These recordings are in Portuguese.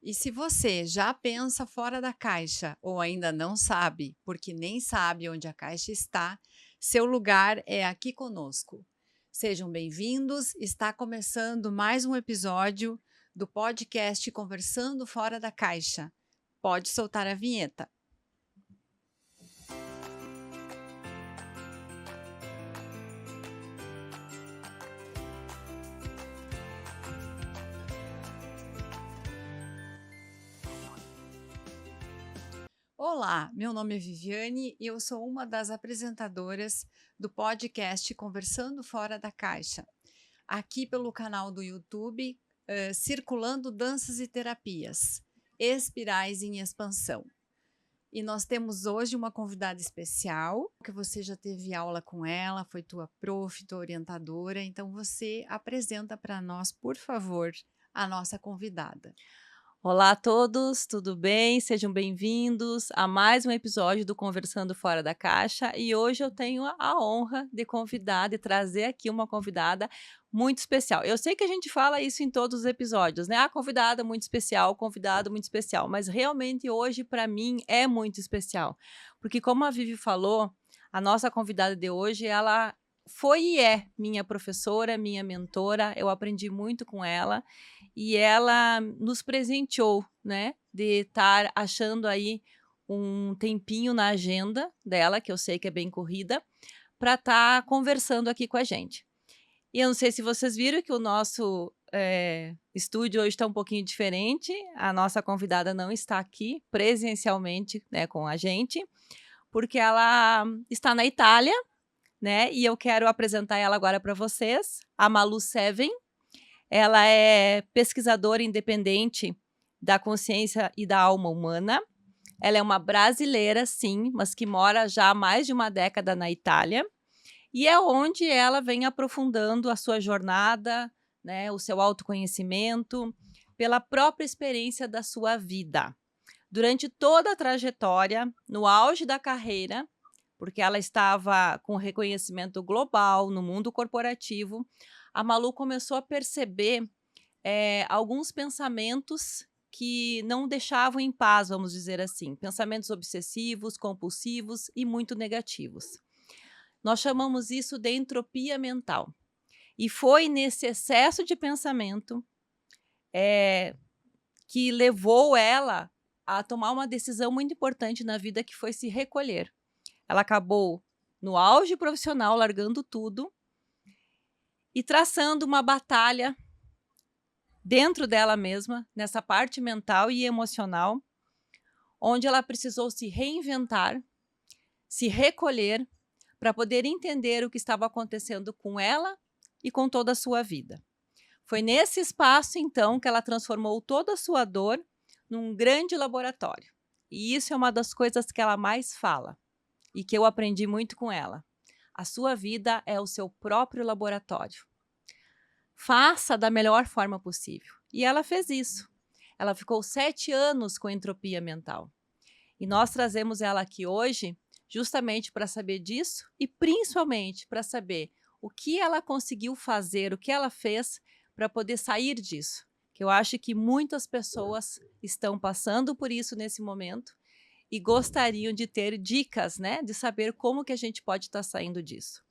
E se você já pensa fora da caixa ou ainda não sabe, porque nem sabe onde a caixa está, seu lugar é aqui conosco. Sejam bem-vindos, está começando mais um episódio do podcast Conversando Fora da Caixa. Pode soltar a vinheta. Olá, meu nome é Viviane e eu sou uma das apresentadoras do podcast Conversando Fora da Caixa, aqui pelo canal do YouTube, Circulando Danças e Terapias, Espirais em Expansão. E nós temos hoje uma convidada especial, que você já teve aula com ela, foi tua prof, tua orientadora, então você apresenta para nós, por favor, a nossa convidada. Olá a todos, tudo bem? Sejam bem-vindos a mais um episódio do Conversando Fora da Caixa e hoje eu tenho a honra de convidar, de trazer aqui uma convidada muito especial. Eu sei que a gente fala isso em todos os episódios, né? A convidada muito especial, convidado muito especial, mas realmente hoje para mim é muito especial, porque como a Vivi falou, a nossa convidada de hoje, ela foi e é minha professora, minha mentora, eu aprendi muito com ela e ela nos presenteou, né, de estar achando aí um tempinho na agenda dela, que eu sei que é bem corrida, para estar conversando aqui com a gente. E eu não sei se vocês viram que o nosso estúdio hoje está um pouquinho diferente, a nossa convidada não está aqui presencialmente, né, com a gente, porque ela está na Itália, né, e eu quero apresentar ela agora para vocês, a Malu Seven. Ela é pesquisadora independente da consciência e da alma humana. Ela é uma brasileira, sim, mas que mora já há mais de uma década na Itália. E é onde ela vem aprofundando a sua jornada, né, o seu autoconhecimento, pela própria experiência da sua vida. Durante toda a trajetória, no auge da carreira, porque ela estava com reconhecimento global no mundo corporativo, a Malu começou a perceber alguns pensamentos que não deixavam em paz, vamos dizer assim, pensamentos obsessivos, compulsivos e muito negativos. Nós chamamos isso de entropia mental. E foi nesse excesso de pensamento que levou ela a tomar uma decisão muito importante na vida, que foi se recolher. Ela acabou no auge profissional, largando tudo e traçando uma batalha dentro dela mesma, nessa parte mental e emocional, onde ela precisou se reinventar, se recolher, para poder entender o que estava acontecendo com ela e com toda a sua vida. Foi nesse espaço, então, que ela transformou toda a sua dor num grande laboratório. E isso é uma das coisas que ela mais fala e que eu aprendi muito com ela. A sua vida é o seu próprio laboratório. Faça da melhor forma possível. E ela fez isso. Ela ficou 7 anos com entropia mental. E nós trazemos ela aqui hoje justamente para saber disso e principalmente para saber o que ela conseguiu fazer, o que ela fez para poder sair disso. Que eu acho que muitas pessoas estão passando por isso nesse momento e gostariam de ter dicas, né, de saber como que a gente pode estar saindo disso.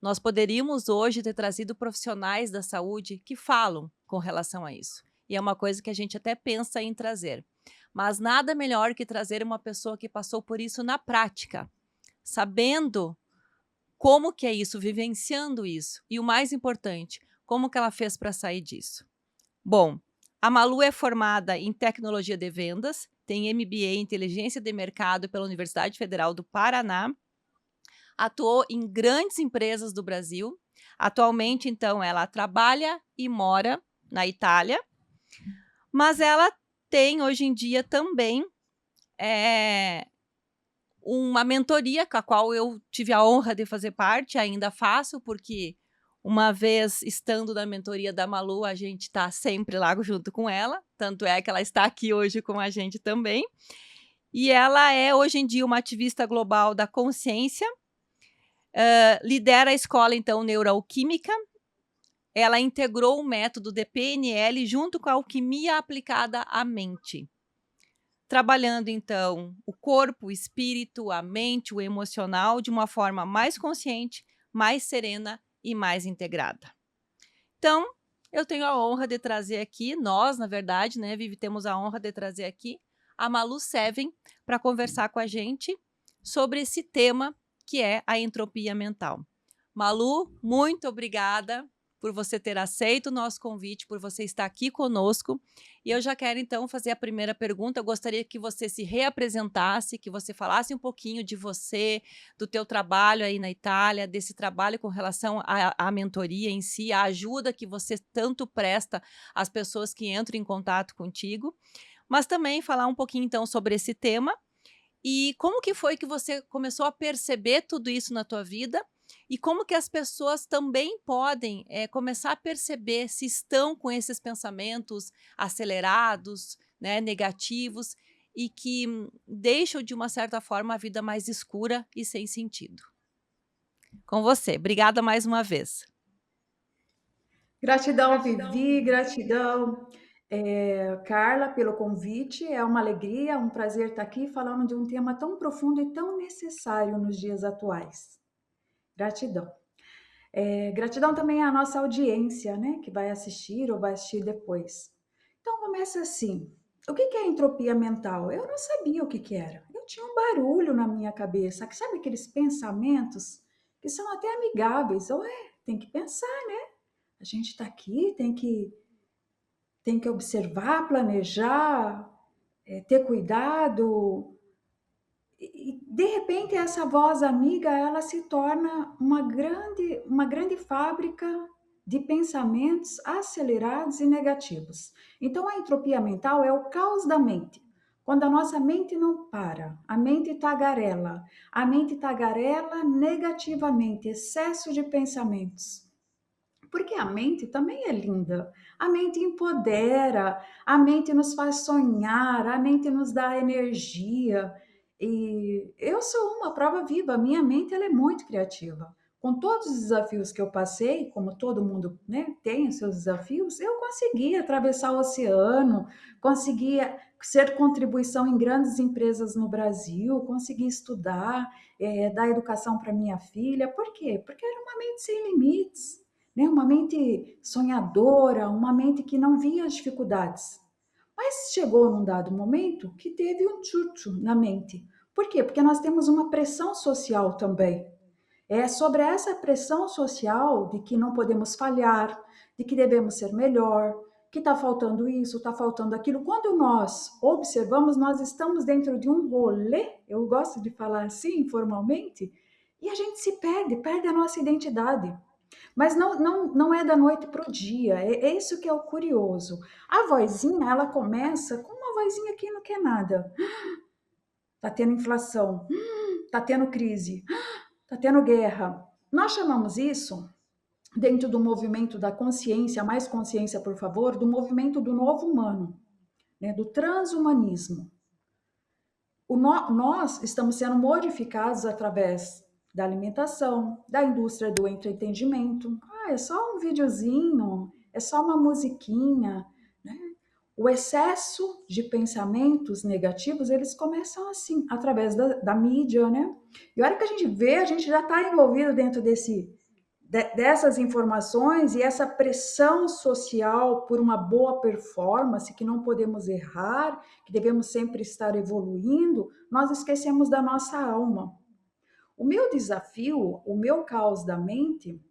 Nós poderíamos hoje ter trazido profissionais da saúde que falam com relação a isso. E é uma coisa que a gente até pensa em trazer. Mas nada melhor que trazer uma pessoa que passou por isso na prática, sabendo como que é isso, vivenciando isso. E o mais importante, como que ela fez para sair disso. Bom, a Malu é formada em Tecnologia de Vendas, tem MBA em Inteligência de Mercado pela Universidade Federal do Paraná, atuou em grandes empresas do Brasil. Atualmente, então, ela trabalha e mora na Itália, mas ela tem hoje em dia também uma mentoria com a qual eu tive a honra de fazer parte, ainda faço, porque uma vez estando na mentoria da Malu, a gente está sempre lá junto com ela, tanto é que ela está aqui hoje com a gente também. E ela é hoje em dia uma ativista global da consciência, lidera a escola, então, Neuroalquímica, ela integrou o método de PNL junto com a alquimia aplicada à mente, trabalhando então o corpo, o espírito, a mente, o emocional de uma forma mais consciente, mais serena e mais integrada. Então, eu tenho a honra de trazer aqui, nós, na verdade, né, Vivi, temos a honra de trazer aqui a Malu Seven para conversar com a gente sobre esse tema que é a entropia mental. Malu, muito obrigada por você ter aceito o nosso convite, por você estar aqui conosco. E eu já quero, então, fazer a primeira pergunta. Eu gostaria que você se reapresentasse, que você falasse um pouquinho de você, do teu trabalho aí na Itália, desse trabalho com relação à mentoria em si, à ajuda que você tanto presta às pessoas que entram em contato contigo, mas também falar um pouquinho, então, sobre esse tema e como que foi que você começou a perceber tudo isso na tua vida e como que as pessoas também podem começar a perceber se estão com esses pensamentos acelerados, né, negativos e que deixam, de uma certa forma, a vida mais escura e sem sentido. Com você. Obrigada mais uma vez. Gratidão, Vivi, gratidão, Carla, pelo convite. É uma alegria, um prazer estar aqui falando de um tema tão profundo e tão necessário nos dias atuais. Gratidão. Gratidão também à nossa audiência, né, que vai assistir ou vai assistir depois. Então, começa assim. O que é entropia mental? Eu não sabia o que era. Eu tinha um barulho na minha cabeça. Sabe aqueles pensamentos que são até amigáveis? Tem que pensar, né? A gente está aqui, tem que observar, planejar, ter cuidado. E, de repente, essa voz amiga, ela se torna uma grande fábrica de pensamentos acelerados e negativos. Então, a entropia mental é o caos da mente. Quando a nossa mente não para, a mente tagarela negativamente, excesso de pensamentos. Porque a mente também é linda. A mente empodera, a mente nos faz sonhar, a mente nos dá energia. E eu sou uma prova viva, a minha mente ela é muito criativa. Com todos os desafios que eu passei, como todo mundo, né, tem os seus desafios, eu consegui atravessar o oceano, consegui ser contribuição em grandes empresas no Brasil, consegui estudar, dar educação para minha filha. Por quê? Porque era uma mente sem limites, né? Uma mente sonhadora, uma mente que não via as dificuldades. Mas chegou num dado momento que teve um tchutchu na mente. Por quê? Porque nós temos uma pressão social também. É sobre essa pressão social de que não podemos falhar, de que devemos ser melhor, que está faltando isso, está faltando aquilo. Quando nós observamos, nós estamos dentro de um rolê, eu gosto de falar assim informalmente, e a gente se perde a nossa identidade. Mas não é da noite para o dia, é isso que é o curioso. A vozinha, ela começa com uma vozinha que não quer nada. Tá tendo inflação, tá tendo crise, tá tendo guerra. Nós chamamos isso, dentro do movimento da consciência, mais consciência, por favor, do movimento do novo humano, né, do transhumanismo. Nós estamos sendo modificados através da alimentação, da indústria do entretenimento. É só um videozinho, é só uma musiquinha, né? O excesso de pensamentos negativos, eles começam assim, através da mídia, né? E a hora que a gente vê, a gente já está envolvido dentro dessas informações e essa pressão social por uma boa performance, que não podemos errar, que devemos sempre estar evoluindo, nós esquecemos da nossa alma. O meu desafio, o meu caos da mente,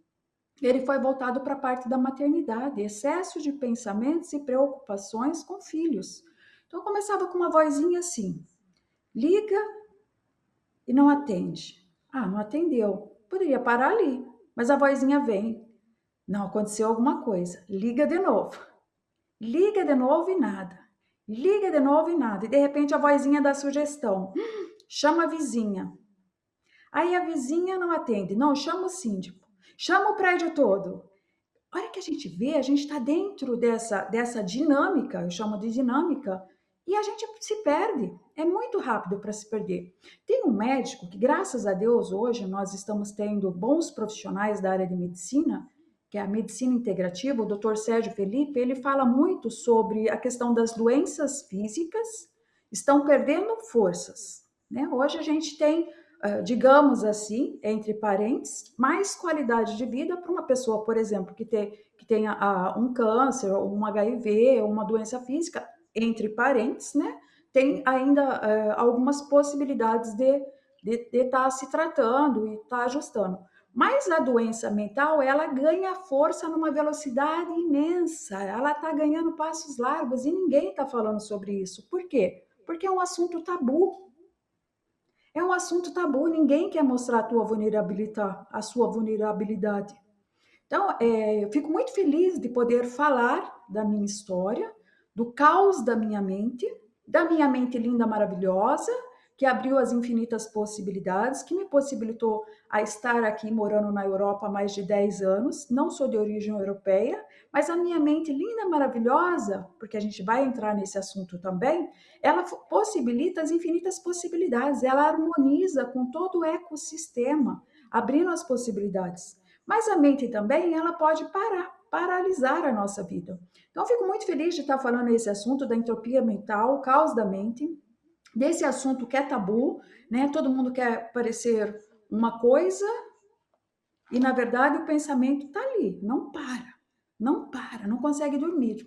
ele foi voltado para a parte da maternidade, excesso de pensamentos e preocupações com filhos. Então eu começava com uma vozinha assim: liga e não atende. Não atendeu. Poderia parar ali, mas a vozinha vem. Não, aconteceu alguma coisa. Liga de novo. Liga de novo e nada. Liga de novo e nada. E de repente a vozinha dá sugestão: chama a vizinha. Aí a vizinha não atende. Não, chama o síndico. Chama o prédio todo. A hora que a gente vê, a gente está dentro dessa dinâmica, eu chamo de dinâmica, e a gente se perde. É muito rápido para se perder. Tem um médico que, graças a Deus, hoje nós estamos tendo bons profissionais da área de medicina que é a medicina integrativa, o Dr. Sérgio Felipe, ele fala muito sobre a questão das doenças físicas estão perdendo forças, né? Hoje a gente tem, digamos assim, entre parênteses, mais qualidade de vida para uma pessoa, por exemplo, que tenha um câncer, ou um HIV, ou uma doença física, entre parênteses, né? Tem ainda algumas possibilidades de estar se tratando e estar ajustando. Mas a doença mental, ela ganha força numa velocidade imensa, ela está ganhando passos largos e ninguém está falando sobre isso. Por quê? Porque é um assunto tabu. É um assunto tabu, ninguém quer mostrar a sua vulnerabilidade. Então, eu fico muito feliz de poder falar da minha história, do caos da minha mente linda, maravilhosa, que abriu as infinitas possibilidades, que me possibilitou a estar aqui morando na Europa há mais de 10 anos. Não sou de origem europeia, mas a minha mente linda, maravilhosa, porque a gente vai entrar nesse assunto também, ela possibilita as infinitas possibilidades, ela harmoniza com todo o ecossistema, abrindo as possibilidades. Mas a mente também, ela pode paralisar a nossa vida. Então, eu fico muito feliz de estar falando esse assunto da entropia mental, o caos da mente, desse assunto que é tabu, né? Todo mundo quer parecer uma coisa e, na verdade, o pensamento está ali, não para, não consegue dormir,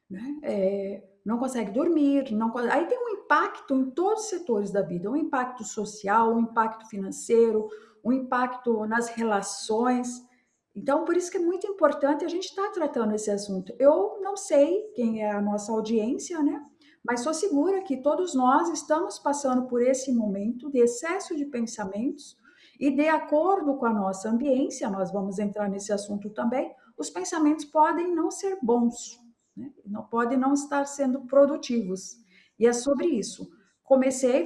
né? Não consegue dormir, aí tem um impacto em todos os setores da vida, um impacto social, um impacto financeiro, um impacto nas relações. Então, por isso que é muito importante a gente estar tratando esse assunto. Eu não sei quem é a nossa audiência, né? Mas sou segura que todos nós estamos passando por esse momento de excesso de pensamentos e, de acordo com a nossa ambiência, nós vamos entrar nesse assunto também, os pensamentos podem não ser bons, né? Não podem não estar sendo produtivos. E é sobre isso.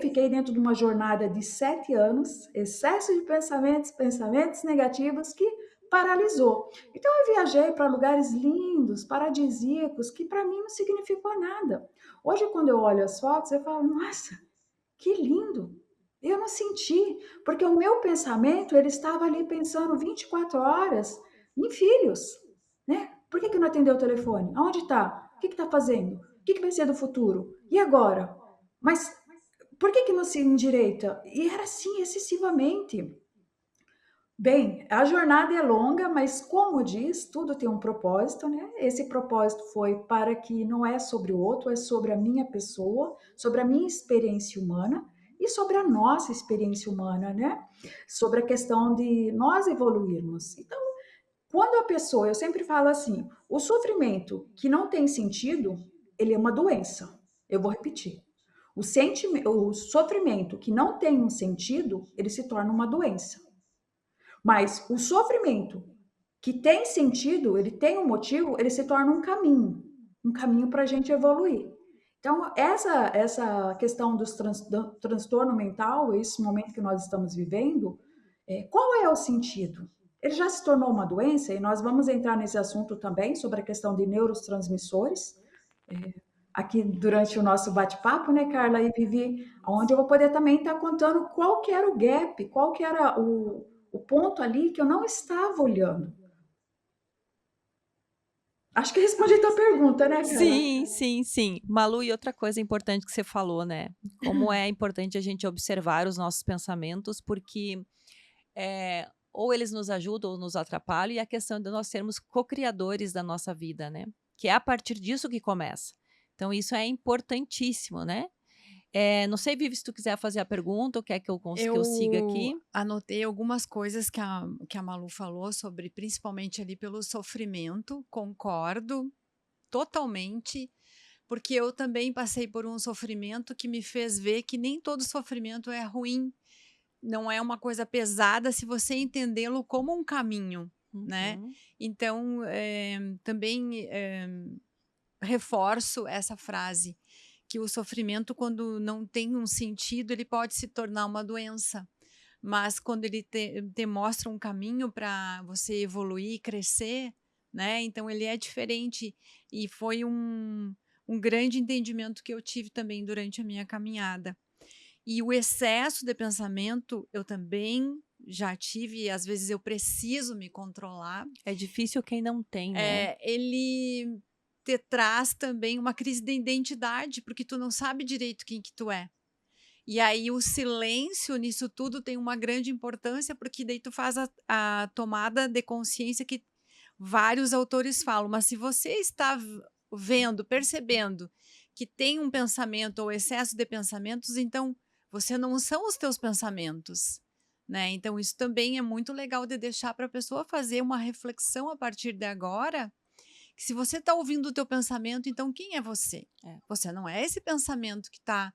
Fiquei dentro de uma jornada de 7 anos, excesso de pensamentos negativos que paralisou. Então eu viajei para lugares lindos, paradisíacos, que para mim não significou nada. Hoje, quando eu olho as fotos, eu falo, nossa, que lindo! Eu não senti, porque o meu pensamento, ele estava ali pensando 24 horas em filhos, né? Por que não atendeu o telefone? Aonde está? O que está fazendo? O que vai ser do futuro? E agora? Mas por que não se endireita? E era assim, excessivamente. Bem, a jornada é longa, mas como diz, tudo tem um propósito, né? Esse propósito foi para que não é sobre o outro, é sobre a minha pessoa, sobre a minha experiência humana e sobre a nossa experiência humana, né? Sobre a questão de nós evoluirmos. Então, quando a pessoa, eu sempre falo assim, o sofrimento que não tem sentido, ele é uma doença. Eu vou repetir. O sofrimento que não tem um sentido, ele se torna uma doença. Mas o sofrimento que tem sentido, ele tem um motivo, ele se torna um caminho para a gente evoluir. Então, essa questão do transtorno mental, esse momento que nós estamos vivendo, qual é o sentido? Ele já se tornou uma doença, e nós vamos entrar nesse assunto também, sobre a questão de neurotransmissores, aqui durante o nosso bate-papo, né, Carla e Vivi, onde eu vou poder também estar contando qual que era o gap, qual que era o ponto ali que eu não estava olhando. Acho que respondi a tua pergunta, né, Carla? Sim, sim, sim. Malu, e outra coisa importante que você falou, né? Como é importante a gente observar os nossos pensamentos, porque ou eles nos ajudam ou nos atrapalham, e a questão de nós sermos co-criadores da nossa vida, né? Que é a partir disso que começa. Então, isso é importantíssimo, né? Não sei, Vivi, se tu quiser fazer a pergunta, ou quer que eu siga Eu aqui? anotei algumas coisas que a Malu falou sobre, principalmente ali pelo sofrimento, concordo totalmente, porque eu também passei por um sofrimento que me fez ver que nem todo sofrimento é ruim, não é uma coisa pesada se você entendê-lo como um caminho, né. Uhum. Então, também, reforço essa frase, que o sofrimento, quando não tem um sentido, ele pode se tornar uma doença, mas quando ele te mostra um caminho para você evoluir e crescer, né, então ele é diferente. E foi um grande entendimento que eu tive também durante a minha caminhada. E o excesso de pensamento, eu também já tive e às vezes eu preciso me controlar, É difícil quem não tem, né? ele te traz também uma crise de identidade, porque tu não sabe direito quem que tu é. E aí o silêncio nisso tudo tem uma grande importância, porque daí tu faz a tomada de consciência que vários autores falam, mas se você está vendo, percebendo que tem um pensamento ou excesso de pensamentos, então você não são os teus pensamentos, né? Então isso também é muito legal de deixar para a pessoa fazer uma reflexão a partir de agora, que se você está ouvindo o teu pensamento, então quem é você? Você não é esse pensamento que está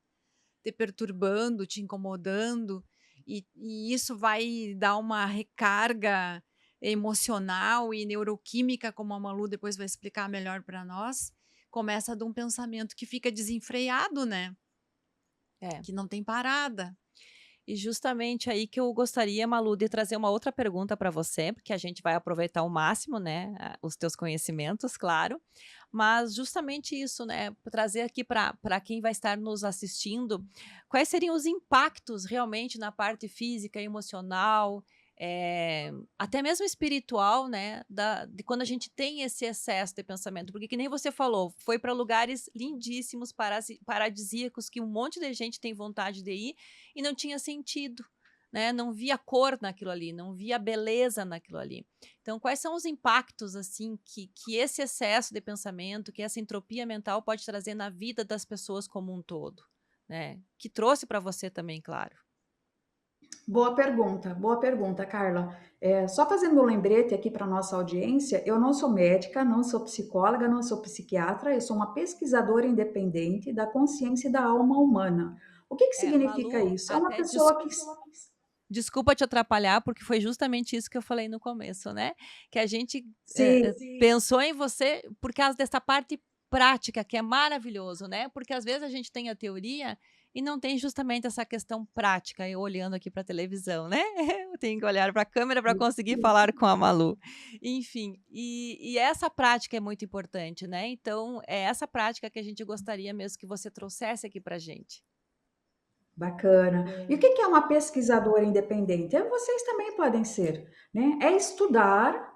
te perturbando, te incomodando, e isso vai dar uma recarga emocional e neuroquímica, como a Malu depois vai explicar melhor para nós, começa de um pensamento que fica desenfreado, né? É. Que não tem parada. E justamente aí que eu gostaria, Malu, de trazer uma outra pergunta para você, porque a gente vai aproveitar ao máximo, né, os teus conhecimentos, claro, mas justamente isso, né, trazer aqui para quem vai estar nos assistindo, quais seriam os impactos realmente na parte física, emocional, até mesmo espiritual, né, de quando a gente tem esse excesso de pensamento, porque que nem você falou, foi para lugares lindíssimos, paradisíacos, que um monte de gente tem vontade de ir, e não tinha sentido, né? Não via cor naquilo ali, não via beleza naquilo ali. Então, quais são os impactos assim que esse excesso de pensamento, que essa entropia mental pode trazer na vida das pessoas como um todo, né? Que trouxe para você também, claro. Boa pergunta, Carla. Só fazendo um lembrete aqui para nossa audiência, eu não sou médica, não sou psicóloga, não sou psiquiatra, eu sou uma pesquisadora independente da consciência e da alma humana. O que significa Malu, isso? É uma até pessoa que desculpa te atrapalhar, porque foi justamente isso que eu falei no começo, né? Que a gente Sim. pensou em você por causa dessa parte prática, que é maravilhoso, né? Porque às vezes a gente tem a teoria e não tem justamente essa questão prática. Eu olhando aqui para a televisão, né? Eu tenho que olhar para a câmera para conseguir falar com a Malu. Enfim, e essa prática é muito importante, né? Então, é essa prática que a gente gostaria mesmo que você trouxesse aqui para a gente. Bacana. E o que é uma pesquisadora independente? Vocês também podem ser, né? É estudar,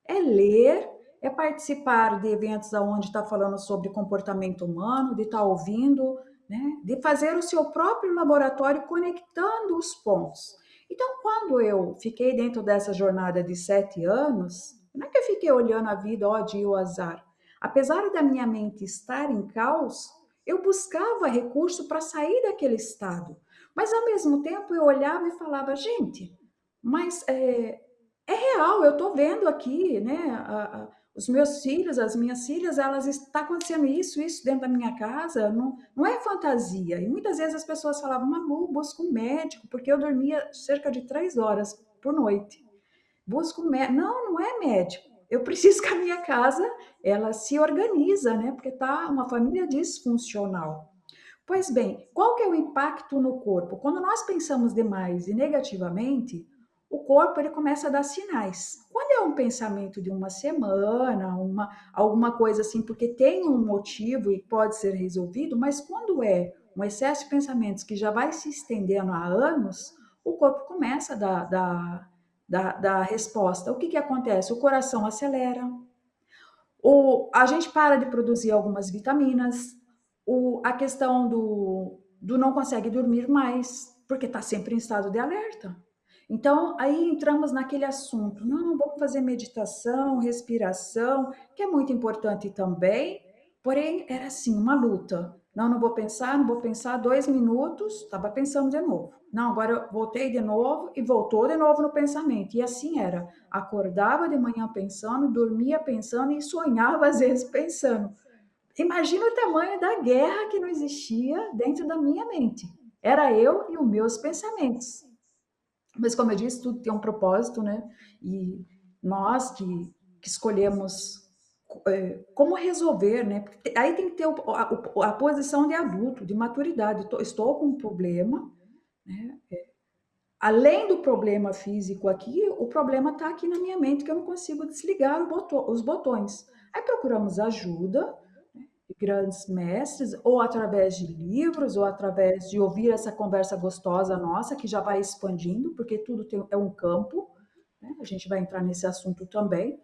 é ler, é participar de eventos onde está falando sobre comportamento humano, de estar ouvindo, né? De fazer o seu próprio laboratório conectando os pontos. Então, quando eu fiquei dentro dessa jornada de 7 anos, não é que eu fiquei olhando a vida, ó, dia o azar. Apesar da minha mente estar em caos, eu buscava recurso para sair daquele estado. Mas, ao mesmo tempo, eu olhava e falava, gente, mas é real, eu estou vendo aqui, né? Os meus filhos, as minhas filhas, elas está acontecendo isso dentro da minha casa, não é fantasia. E muitas vezes as pessoas falavam, Malu, busca um médico, porque eu dormia cerca de 3 horas por noite. Busca um médico. Não é médico. Eu preciso que a minha casa ela se organiza, né? Porque tá uma família disfuncional. Pois bem, qual que é o impacto no corpo? Quando nós pensamos demais e negativamente, o corpo ele começa a dar sinais. Quando é um pensamento de uma semana, alguma coisa assim, porque tem um motivo e pode ser resolvido, mas quando é um excesso de pensamentos que já vai se estendendo há anos, o corpo começa a dar resposta. O que acontece? O coração acelera, a gente para de produzir algumas vitaminas, a questão do não consegue dormir mais, porque está sempre em estado de alerta. Então, aí entramos naquele assunto, não, vamos fazer meditação, respiração, que é muito importante também, porém, era assim, uma luta. Não vou pensar 2 minutos, estava pensando de novo. Não, agora eu voltei de novo e voltou de novo no pensamento. E assim era. Acordava de manhã pensando, dormia pensando e sonhava às vezes pensando. Imagina o tamanho da guerra que não existia dentro da minha mente. Era eu e os meus pensamentos. Mas como eu disse, tudo tem um propósito, né? E nós que escolhemos como resolver, né? Porque aí tem que ter a posição de adulto, de maturidade. Estou com um problema, né? Além do problema físico aqui, o problema está aqui na minha mente, que eu não consigo desligar os botões. Aí procuramos ajuda. grandes mestres, ou através de livros, ou através de ouvir essa conversa gostosa nossa, que já vai expandindo, porque tudo é um campo, né? A gente vai entrar nesse assunto também.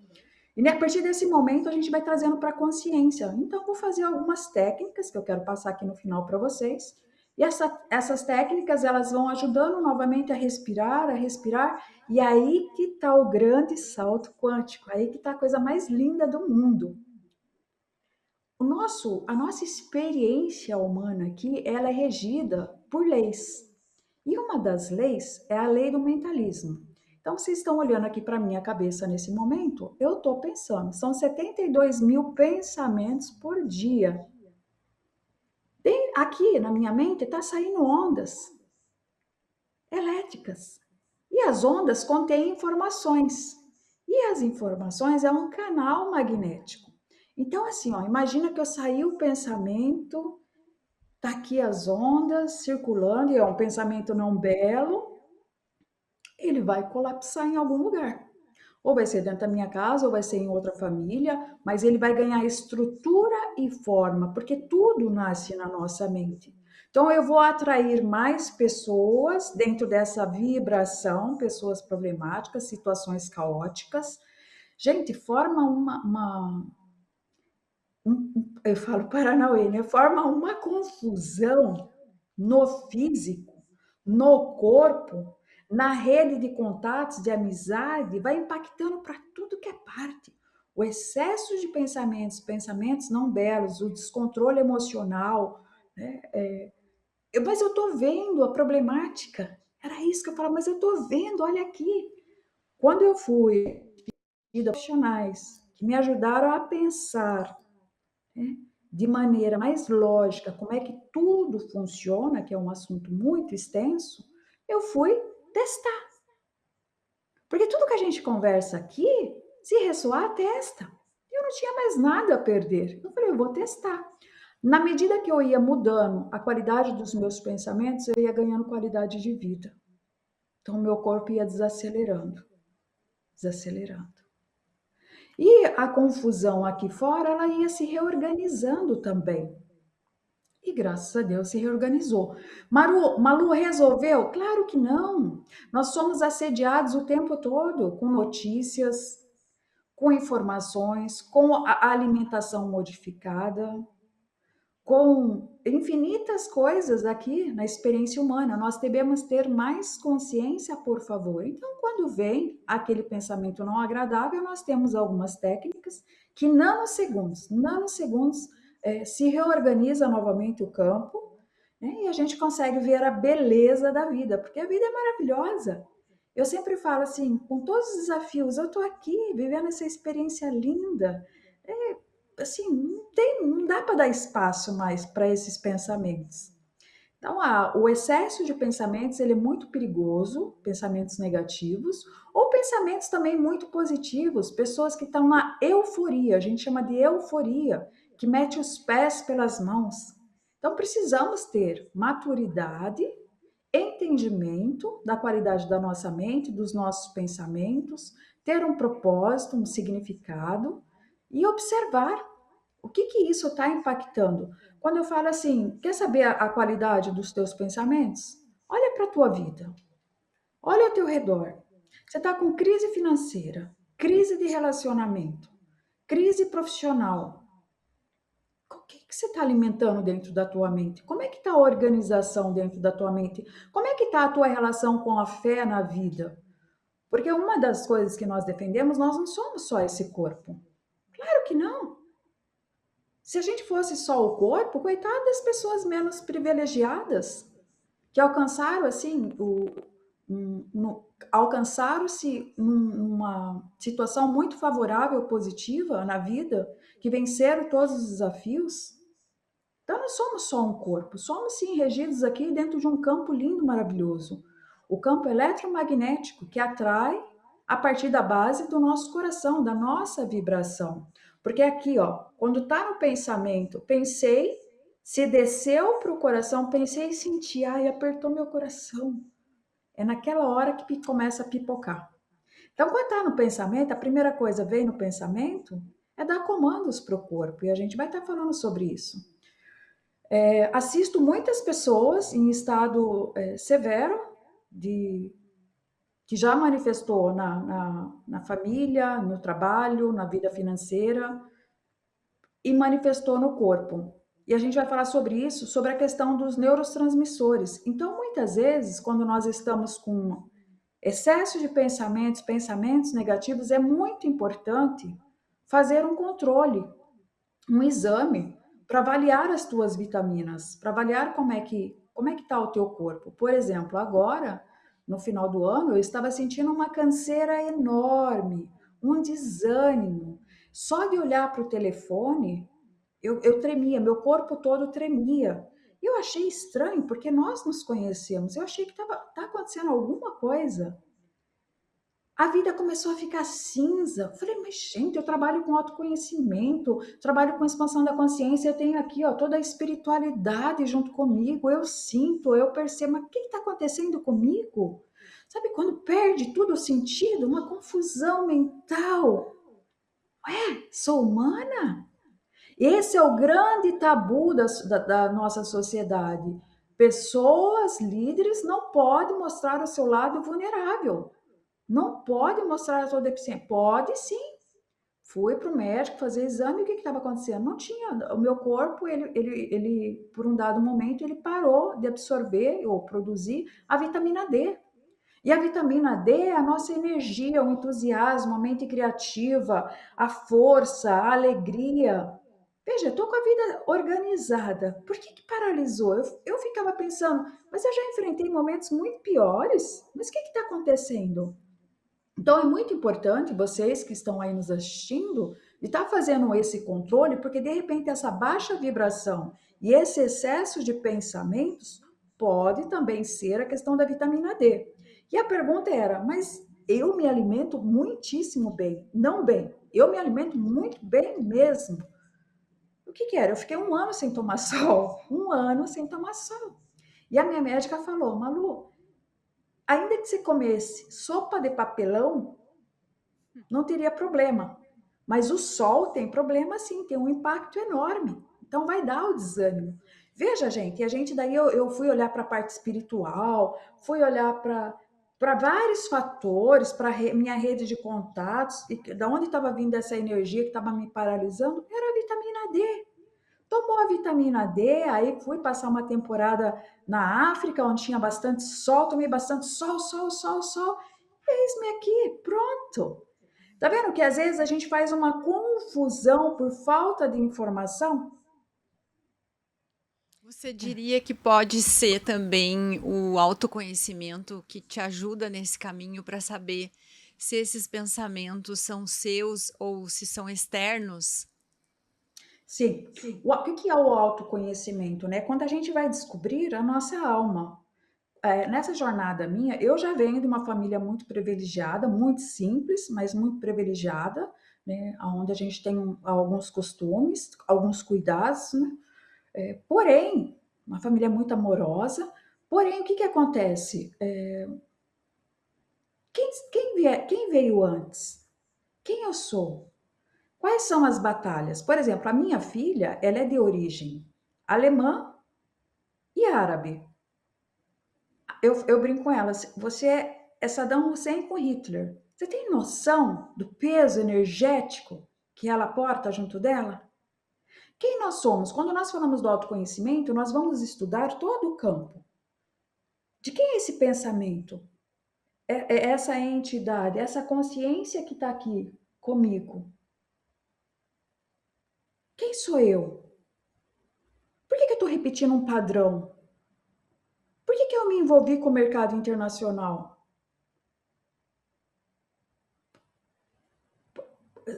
E a partir desse momento a gente vai trazendo para a consciência. Então, vou fazer algumas técnicas que eu quero passar aqui no final para vocês. E essas técnicas, elas vão ajudando novamente a respirar. E aí que está o grande salto quântico. Aí que está a coisa mais linda do mundo. A nossa experiência humana aqui, ela é regida por leis. E uma das leis é a lei do mentalismo. Então, vocês estão olhando aqui para a minha cabeça nesse momento, eu estou pensando, são 72 mil pensamentos por dia. Aqui na minha mente está saindo ondas elétricas. E as ondas contêm informações. E as informações é um canal magnético. Então, assim, ó, imagina que eu saí o pensamento, tá aqui as ondas circulando, e é um pensamento não belo, ele vai colapsar em algum lugar. Ou vai ser dentro da minha casa, ou vai ser em outra família, mas ele vai ganhar estrutura e forma, porque tudo nasce na nossa mente. Então, eu vou atrair mais pessoas dentro dessa vibração, pessoas problemáticas, situações caóticas. Gente, forma eu falo Paranauê, né? Forma uma confusão no físico, no corpo, na rede de contatos, de amizade, vai impactando para tudo que é parte. O excesso de pensamentos, pensamentos não belos, o descontrole emocional, né? Mas eu estou vendo a problemática. Era isso que eu falava, mas eu estou vendo, olha aqui. Quando eu fui profissionais que me ajudaram a pensar, né, de maneira mais lógica, como é que tudo funciona, que é um assunto muito extenso, eu fui testar. Porque tudo que a gente conversa aqui, se ressoar, testa. Eu não tinha mais nada a perder. Eu falei, eu vou testar. Na medida que eu ia mudando a qualidade dos meus pensamentos, eu ia ganhando qualidade de vida. Então, o meu corpo ia desacelerando, desacelerando. E a confusão aqui fora, ela ia se reorganizando também. E graças a Deus se reorganizou. Malu resolveu? Claro que não. Nós somos assediados o tempo todo com notícias, com informações, com a alimentação modificada, com infinitas coisas aqui na experiência humana. Nós devemos ter mais consciência, por favor. Então, quando vem aquele pensamento não agradável, nós temos algumas técnicas que nanosegundos, se reorganiza novamente o campo, né? E a gente consegue ver a beleza da vida, porque a vida é maravilhosa. Eu sempre falo assim, com todos os desafios, eu estou aqui vivendo essa experiência linda. Assim, não dá para dar espaço mais para esses pensamentos. Então, o excesso de pensamentos ele é muito perigoso, pensamentos negativos, ou pensamentos também muito positivos, pessoas que estão na euforia, a gente chama de euforia, que mete os pés pelas mãos. Então, precisamos ter maturidade, entendimento da qualidade da nossa mente, dos nossos pensamentos, ter um propósito, um significado e observar o que isso está impactando. Quando eu falo assim, quer saber a qualidade dos teus pensamentos? Olha para a tua vida, olha ao teu redor. Você está com crise financeira, crise de relacionamento, crise profissional. O que você está alimentando dentro da tua mente? Como é que está a organização dentro da tua mente? Como é que está a tua relação com a fé na vida? Porque uma das coisas que nós defendemos, nós não somos só esse corpo. Claro que não. Se a gente fosse só o corpo, coitado das pessoas menos privilegiadas, que alcançaram assim alcançaram-se numa situação muito favorável, positiva na vida, que venceram todos os desafios. Então, não somos só um corpo, somos sim regidos aqui dentro de um campo lindo, maravilhoso. O campo eletromagnético que atrai a partir da base do nosso coração, da nossa vibração. Porque aqui, ó, quando está no pensamento, pensei, se desceu para o coração, pensei e senti, ai, apertou meu coração. É naquela hora que começa a pipocar. Então, quando está no pensamento, a primeira coisa vem no pensamento, é dar comandos para o corpo, e a gente vai estar falando sobre isso. Assisto muitas pessoas em estado severo, que já manifestou na família, no trabalho, na vida financeira, e manifestou no corpo. E a gente vai falar sobre isso, sobre a questão dos neurotransmissores. Então, muitas vezes, quando nós estamos com excesso de pensamentos negativos, é muito importante fazer um controle, um exame para avaliar as tuas vitaminas, para avaliar como é que está o teu corpo. Por exemplo, agora, no final do ano, eu estava sentindo uma canseira enorme, um desânimo. Só de olhar para o telefone, eu tremia, meu corpo todo tremia. Eu achei estranho, porque nós nos conhecemos. Eu achei que tá acontecendo alguma coisa. A vida começou a ficar cinza. Eu falei, mas gente, eu trabalho com autoconhecimento, trabalho com expansão da consciência, eu tenho aqui ó, toda a espiritualidade junto comigo, eu sinto, eu percebo, mas o que está acontecendo comigo? Sabe quando perde tudo o sentido? Uma confusão mental. Sou humana? Esse é o grande tabu da nossa sociedade. Pessoas líderes não podem mostrar o seu lado vulnerável. Não pode mostrar a sua deficiência. Pode sim. Fui para o médico fazer exame, o que estava acontecendo? Não tinha. O meu corpo, ele, por um dado momento, ele parou de absorver ou produzir a vitamina D. E a vitamina D é a nossa energia, o entusiasmo, a mente criativa, a força, a alegria. Veja, estou com a vida organizada. Por que paralisou? Eu ficava pensando, mas eu já enfrentei momentos muito piores. Mas o que está acontecendo? Então, é muito importante vocês que estão aí nos assistindo de estar fazendo esse controle, porque de repente essa baixa vibração e esse excesso de pensamentos pode também ser a questão da vitamina D. E a pergunta era, mas eu me alimento muitíssimo bem. Não bem, eu me alimento muito bem mesmo. O que era? Eu fiquei 1 ano sem tomar sol. 1 ano sem tomar sol. E a minha médica falou, Malu, ainda que você comesse sopa de papelão, não teria problema. Mas o sol tem problema sim, tem um impacto enorme. Então vai dar o desânimo. Veja, gente, a gente daí eu fui olhar para a parte espiritual, fui olhar para vários fatores, para minha rede de contatos, e da onde estava vindo essa energia que estava me paralisando, era a vitamina D. Tomou a vitamina D, aí fui passar uma temporada na África, onde tinha bastante sol, tomei bastante sol, sol, sol, sol. Eis-me aqui, pronto. Tá vendo que às vezes a gente faz uma confusão por falta de informação? Você diria que pode ser também o autoconhecimento que te ajuda nesse caminho para saber se esses pensamentos são seus ou se são externos? Sim. O que é o autoconhecimento, né? Quando a gente vai descobrir a nossa alma. Nessa jornada minha, eu já venho de uma família muito privilegiada, muito simples, mas muito privilegiada, né? Onde a gente tem alguns costumes, alguns cuidados, né? Porém, uma família muito amorosa. Porém, o que acontece? Quem veio antes? Quem eu sou? Quais são as batalhas? Por exemplo, a minha filha, ela é de origem alemã e árabe. Eu brinco com ela, você é Saddam Hussein com Hitler. Você tem noção do peso energético que ela porta junto dela? Quem nós somos? Quando nós falamos do autoconhecimento, nós vamos estudar todo o campo. De quem é esse pensamento? É essa entidade, essa consciência que está aqui comigo. Quem sou eu? Por que eu estou repetindo um padrão? Por que eu me envolvi com o mercado internacional?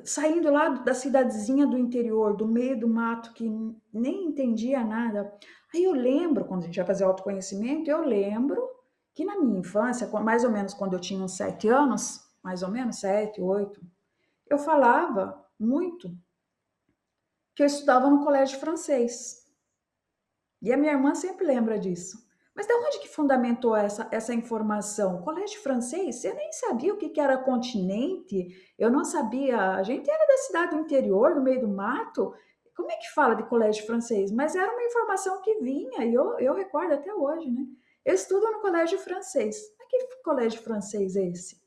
Saindo lá da cidadezinha do interior, do meio do mato, que nem entendia nada. Aí eu lembro, quando a gente vai fazer autoconhecimento, eu lembro que na minha infância, mais ou menos quando eu tinha uns 7 anos, mais ou menos 7, 8, eu falava muito que eu estudava no colégio francês. E a minha irmã sempre lembra disso. Mas de onde que fundamentou essa informação? Colégio francês? Eu nem sabia o que que era continente, eu não sabia. A gente era da cidade do interior, no meio do mato. Como é que fala de colégio francês? Mas era uma informação que vinha, e eu recordo até hoje, né? Eu estudo no colégio francês. Mas que colégio francês é esse?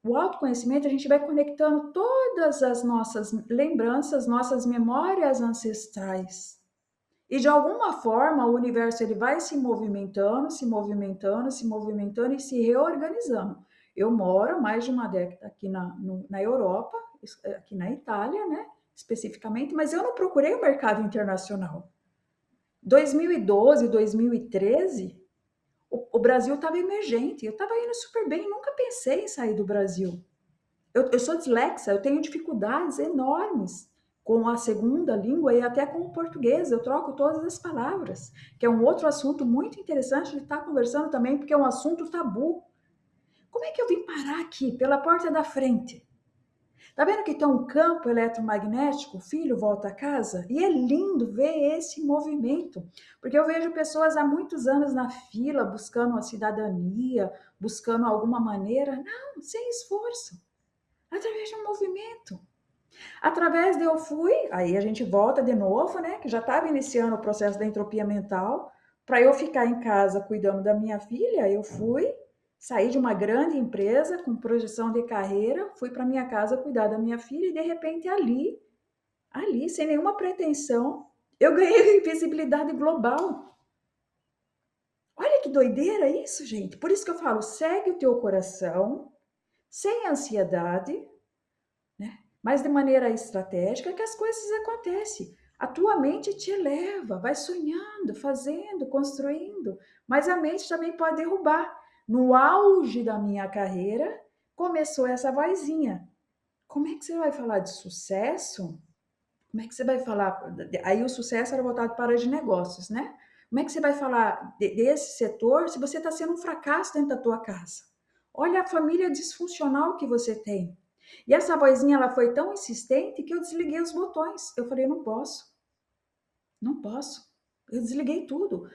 O autoconhecimento, a gente vai conectando todas as nossas lembranças, nossas memórias ancestrais. E de alguma forma o universo ele vai se movimentando, se movimentando, se movimentando e se reorganizando. Eu moro há mais de uma década aqui na Europa, aqui na Itália, né, especificamente, mas eu não procurei o mercado internacional. 2012, 2013, o Brasil estava emergente, eu estava indo super bem, nunca pensei em sair do Brasil. Eu sou dislexa, eu tenho dificuldades enormes com a segunda língua e até com o português. Eu troco todas as palavras, que é um outro assunto muito interessante de estar conversando também, porque é um assunto tabu. Como é que eu vim parar aqui, pela porta da frente? Tá vendo que tem um campo eletromagnético? O filho volta a casa e é lindo ver esse movimento, porque eu vejo pessoas há muitos anos na fila buscando a cidadania, buscando alguma maneira, não, sem esforço, através de um movimento. Através de eu fui, aí a gente volta de novo, né? Que já estava iniciando o processo da entropia mental. Para eu ficar em casa cuidando da minha filha, eu fui, saí de uma grande empresa com projeção de carreira, fui para minha casa cuidar da minha filha e de repente ali, sem nenhuma pretensão, eu ganhei visibilidade global. Olha que doideira isso, gente. Por isso que eu falo, segue o teu coração, sem ansiedade, né? Mas de maneira estratégica que as coisas acontecem. A tua mente te eleva, vai sonhando, fazendo, construindo, mas a mente também pode derrubar. No auge da minha carreira, começou essa vozinha. Como é que você vai falar de sucesso? Como é que você vai falar? Aí o sucesso era voltado para os negócios, né? Como é que você vai falar desse setor se você está sendo um fracasso dentro da tua casa? Olha a família disfuncional que você tem. E essa vozinha, ela foi tão insistente que eu desliguei os botões. Eu falei, não posso, não posso. Eu desliguei tudo.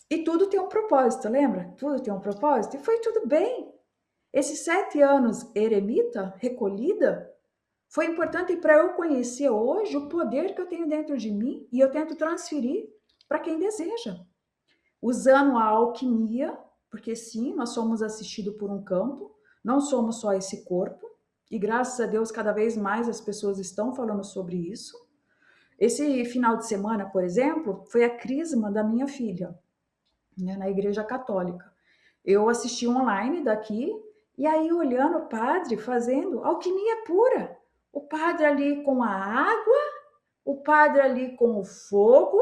E tudo tem um propósito, lembra? Tudo tem um propósito. E foi tudo bem. Esses 7 anos eremita, recolhida, foi importante para eu conhecer hoje o poder que eu tenho dentro de mim e eu tento transferir para quem deseja. Usando a alquimia, porque sim, nós somos assistidos por um campo, não somos só esse corpo, e graças a Deus cada vez mais as pessoas estão falando sobre isso. Esse final de semana, por exemplo, foi a crisma da minha filha, né, na Igreja Católica. Eu assisti online daqui, e aí olhando o padre fazendo alquimia pura. O padre ali com a água, o padre ali com o fogo,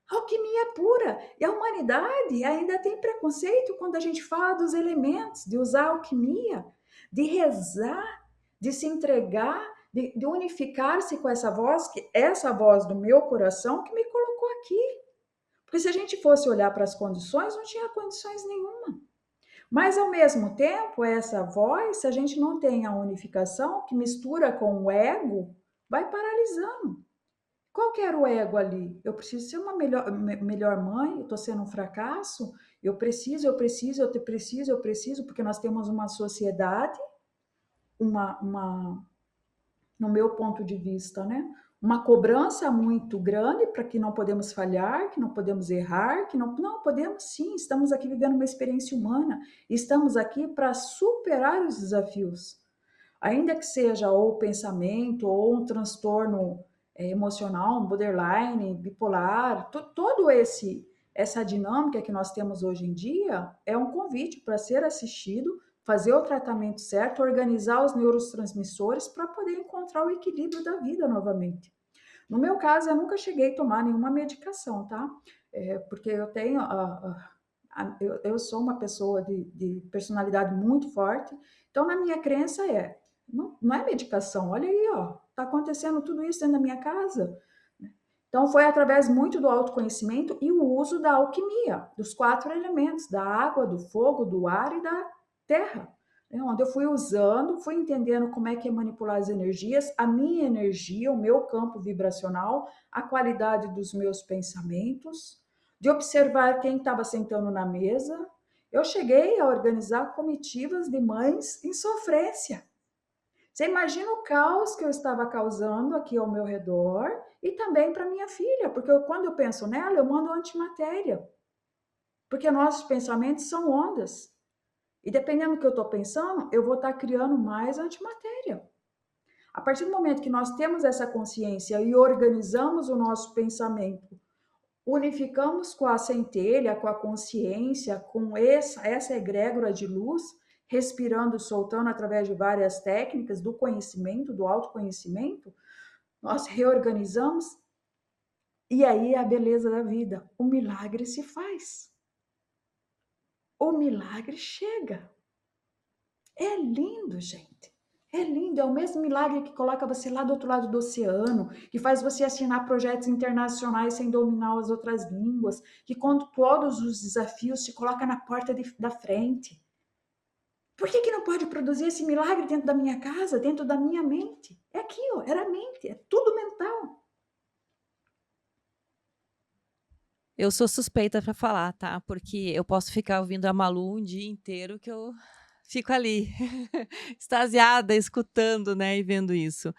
alquimia pura. E a humanidade ainda tem preconceito quando a gente fala dos elementos, de usar alquimia, de rezar, de se entregar, de unificar-se com essa voz do meu coração que me colocou aqui. Porque se a gente fosse olhar para as condições, não tinha condições nenhuma. Mas, ao mesmo tempo, essa voz, se a gente não tem a unificação, que mistura com o ego, vai paralisando. Qual que era o ego ali? Eu preciso ser uma melhor mãe, eu estou sendo um fracasso, eu preciso, porque nós temos uma sociedade, uma no meu ponto de vista, né? Uma cobrança muito grande para que não podemos falhar, que não podemos errar, que não podemos sim, estamos aqui vivendo uma experiência humana, estamos aqui para superar os desafios. Ainda que seja ou pensamento ou um transtorno emocional, um borderline, bipolar, todo essa dinâmica que nós temos hoje em dia é um convite para ser assistido, fazer o tratamento certo, organizar os neurotransmissores para poder encontrar o equilíbrio da vida novamente. No meu caso, eu nunca cheguei a tomar nenhuma medicação, tá? Porque eu tenho eu sou uma pessoa de personalidade muito forte, então na minha crença não é medicação, olha aí, ó, tá acontecendo tudo isso dentro da minha casa. Então foi através muito do autoconhecimento e o uso da alquimia, dos 4 elementos, da água, do fogo, do ar e da terra, onde eu fui usando, fui entendendo como é que é manipular as energias, a minha energia, o meu campo vibracional, a qualidade dos meus pensamentos, de observar quem estava sentando na mesa. Eu cheguei a organizar comitivas de mães em sofrência. Você imagina o caos que eu estava causando aqui ao meu redor e também para minha filha, porque quando eu penso nela, eu mando antimatéria, porque nossos pensamentos são ondas. E dependendo do que eu estou pensando, eu vou estar criando mais antimatéria. A partir do momento que nós temos essa consciência e organizamos o nosso pensamento, unificamos com a centelha, com a consciência, com essa egrégora de luz, respirando, soltando através de várias técnicas do conhecimento, do autoconhecimento, nós reorganizamos e aí é a beleza da vida. O milagre se faz. O milagre chega. É lindo, gente. É lindo, é o mesmo milagre que coloca você lá do outro lado do oceano, que faz você assinar projetos internacionais sem dominar as outras línguas, que com todos os desafios te coloca na porta da frente. Por que não pode produzir esse milagre dentro da minha casa, dentro da minha mente? É aqui, ó, era a mente, é tudo mental. Eu sou suspeita para falar, tá? Porque eu posso ficar ouvindo a Malu um dia inteiro que eu fico ali, extasiada, escutando, né, e vendo isso.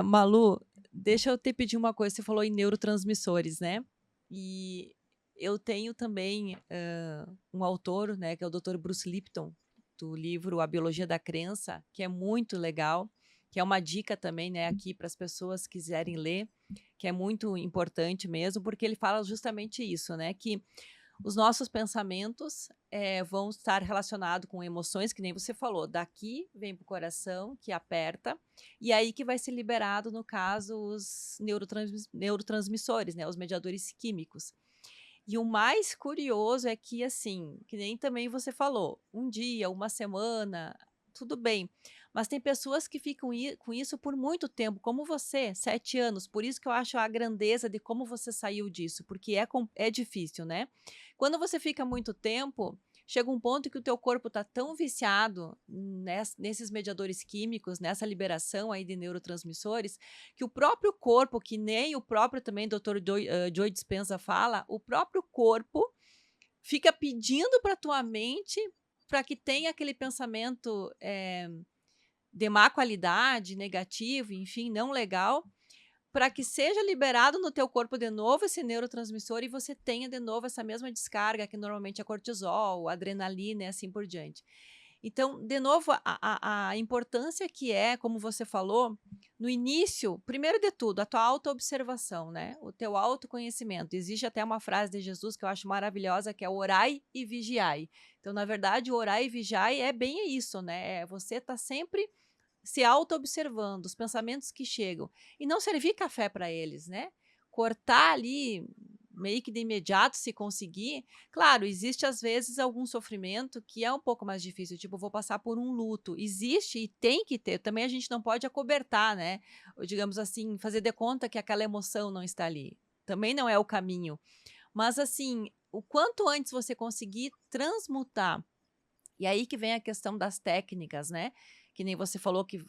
Malu, deixa eu te pedir uma coisa. Você falou em neurotransmissores, né? E eu tenho também um autor, né, que é o Dr. Bruce Lipton, do livro A Biologia da Crença, que é muito legal, que é uma dica também, né, aqui para as pessoas que quiserem ler, que é muito importante mesmo, porque ele fala justamente isso, né, que os nossos pensamentos vão estar relacionados com emoções, que nem você falou, daqui vem para o coração, que aperta, e aí que vai ser liberado, no caso, os neurotransmissores, né, os mediadores químicos. E o mais curioso é que, assim, que nem também você falou, um dia, uma semana, tudo bem. Mas tem pessoas que ficam com isso por muito tempo, como você, 7 anos. Por isso que eu acho a grandeza de como você saiu disso, porque é difícil, né? Quando você fica muito tempo, chega um ponto que o teu corpo está tão viciado nesses mediadores químicos, nessa liberação aí de neurotransmissores, que o próprio corpo, que nem o próprio também Dr. Joe Dispenza fala, o próprio corpo fica pedindo para tua mente para que tenha aquele pensamento de má qualidade, negativo, enfim, não legal, para que seja liberado no teu corpo de novo esse neurotransmissor e você tenha de novo essa mesma descarga que normalmente é cortisol, adrenalina e assim por diante. Então, de novo, a importância que é, como você falou, no início, primeiro de tudo, a tua autoobservação, né? O teu autoconhecimento. Existe até uma frase de Jesus que eu acho maravilhosa, que é orai e vigiai. Então, na verdade, orai e vigiai é bem isso, né? Você tá sempre se auto-observando, os pensamentos que chegam. E não servir café para eles, né? Cortar ali meio que de imediato, se conseguir. Claro, existe às vezes algum sofrimento que é um pouco mais difícil, tipo, vou passar por um luto. Existe e tem que ter. Também a gente não pode acobertar, né? Ou, digamos assim, fazer de conta que aquela emoção não está ali. Também não é o caminho. Mas, assim, o quanto antes você conseguir transmutar, e aí que vem a questão das técnicas, né? Que nem você falou que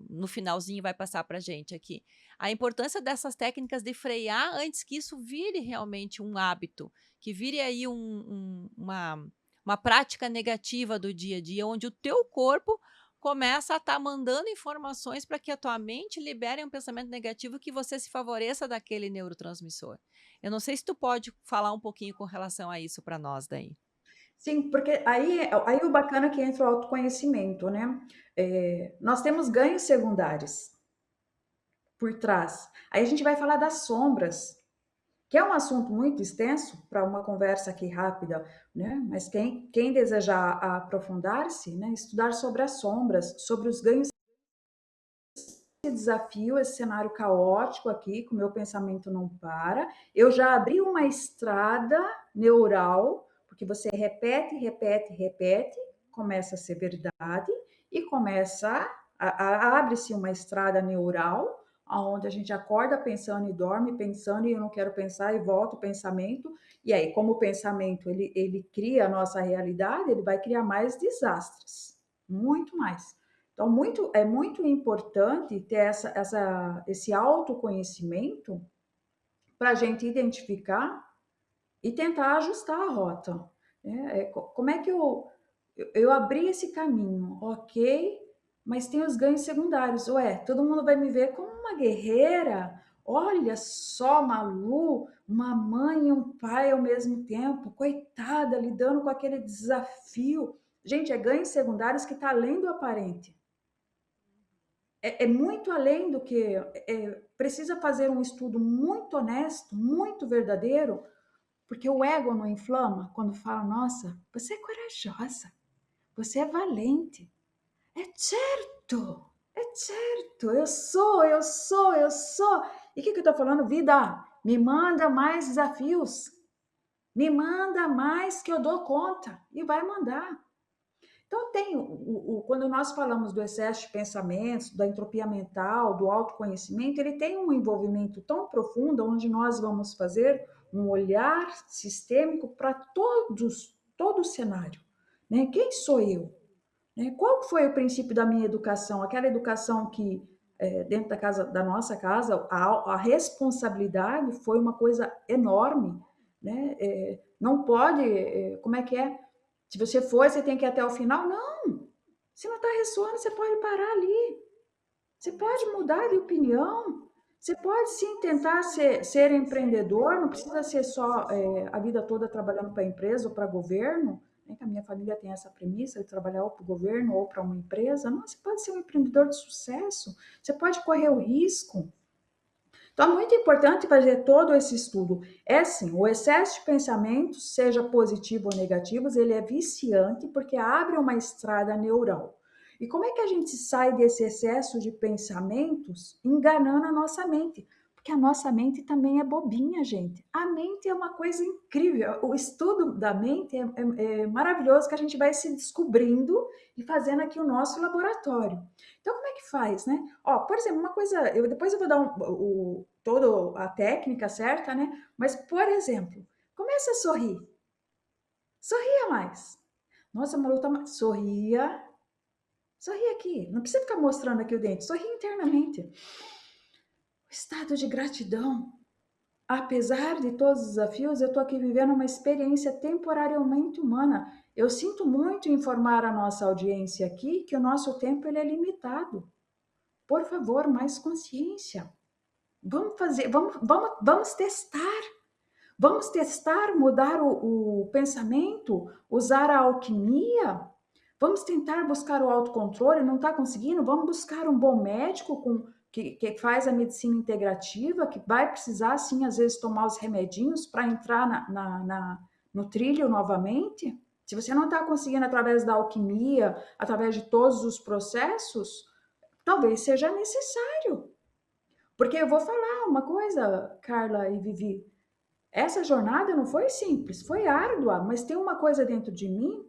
no finalzinho vai passar para a gente aqui. A importância dessas técnicas de frear antes que isso vire realmente um hábito, que vire aí uma prática negativa do dia a dia, onde o teu corpo começa a estar mandando informações para que a tua mente libere um pensamento negativo que você se favoreça daquele neurotransmissor. Eu não sei se tu pode falar um pouquinho com relação a isso para nós daí. Sim, porque aí o bacana é que entra o autoconhecimento, né? Nós temos ganhos secundários por trás. Aí a gente vai falar das sombras, que é um assunto muito extenso para uma conversa aqui rápida, né? Mas quem desejar aprofundar-se, né? Estudar sobre as sombras, sobre os ganhos, esse desafio, esse cenário caótico aqui, que o meu pensamento não para. Eu já abri uma estrada neural, porque você repete, repete, repete, começa a ser verdade e começa abre-se uma estrada neural, onde a gente acorda pensando e dorme pensando, e eu não quero pensar, e volta o pensamento, e aí, como o pensamento ele cria a nossa realidade, ele vai criar mais desastres, muito mais. Então, é muito importante ter esse autoconhecimento para a gente identificar e tentar ajustar a rota. Como é que eu abri esse caminho? Ok, mas tem os ganhos secundários. Ué, todo mundo vai me ver como uma guerreira. Olha só, Malu, uma mãe e um pai ao mesmo tempo, coitada, lidando com aquele desafio. Gente, é ganhos secundários que está além do aparente. É muito além do que. Precisa fazer um estudo muito honesto, muito verdadeiro, porque o ego não inflama quando fala: nossa, você é corajosa, você é valente. É certo, eu sou. E o que eu estou falando? Vida, me manda mais desafios, me manda mais que eu dou conta, e vai mandar. Então, quando nós falamos do excesso de pensamentos, da entropia mental, do autoconhecimento, ele tem um envolvimento tão profundo, onde nós vamos fazer um olhar sistêmico para todo o cenário. Né? Quem sou eu? Né? Qual foi o princípio da minha educação? Aquela educação que, dentro da nossa casa, a responsabilidade foi uma coisa enorme. Né? Não pode, como é que é? Se você for, você tem que ir até o final? Não! Se não está ressoando, você pode parar ali. Você pode mudar de opinião. Você pode sim tentar ser empreendedor, não precisa ser só a vida toda trabalhando para a empresa ou para governo. Né? Que a minha família tem essa premissa de trabalhar ou para o governo ou para uma empresa. Não, você pode ser um empreendedor de sucesso. Você pode correr o risco. Então, é muito importante fazer todo esse estudo. É assim, o excesso de pensamentos, seja positivo ou negativos, ele é viciante porque abre uma estrada neural. E como é que a gente sai desse excesso de pensamentos enganando a nossa mente? Porque a nossa mente também é bobinha, gente. A mente é uma coisa incrível. O estudo da mente é maravilhoso, que a gente vai se descobrindo e fazendo aqui o nosso laboratório. Então, como é que faz, né? Ó, por exemplo, uma coisa, depois eu vou dar toda a técnica certa, né? Mas, por exemplo, comece a sorrir. Sorria mais. Nossa, Malu, sorria. Sorria aqui. Não precisa ficar mostrando aqui o dente. Sorria internamente. O estado de gratidão. Apesar de todos os desafios, eu estou aqui vivendo uma experiência temporariamente humana. Eu sinto muito em informar a nossa audiência aqui que o nosso tempo ele é limitado. Por favor, mais consciência. Vamos fazer, vamos testar. Vamos testar, mudar o pensamento, usar a alquimia. Vamos tentar buscar o autocontrole. Não está conseguindo? Vamos buscar um bom médico que faz a medicina integrativa, que vai precisar, sim, às vezes, tomar os remedinhos para entrar no trilho novamente. Se você não está conseguindo através da alquimia, através de todos os processos, talvez seja necessário. Porque eu vou falar uma coisa, Carla e Vivi. Essa jornada não foi simples, foi árdua, mas tem uma coisa dentro de mim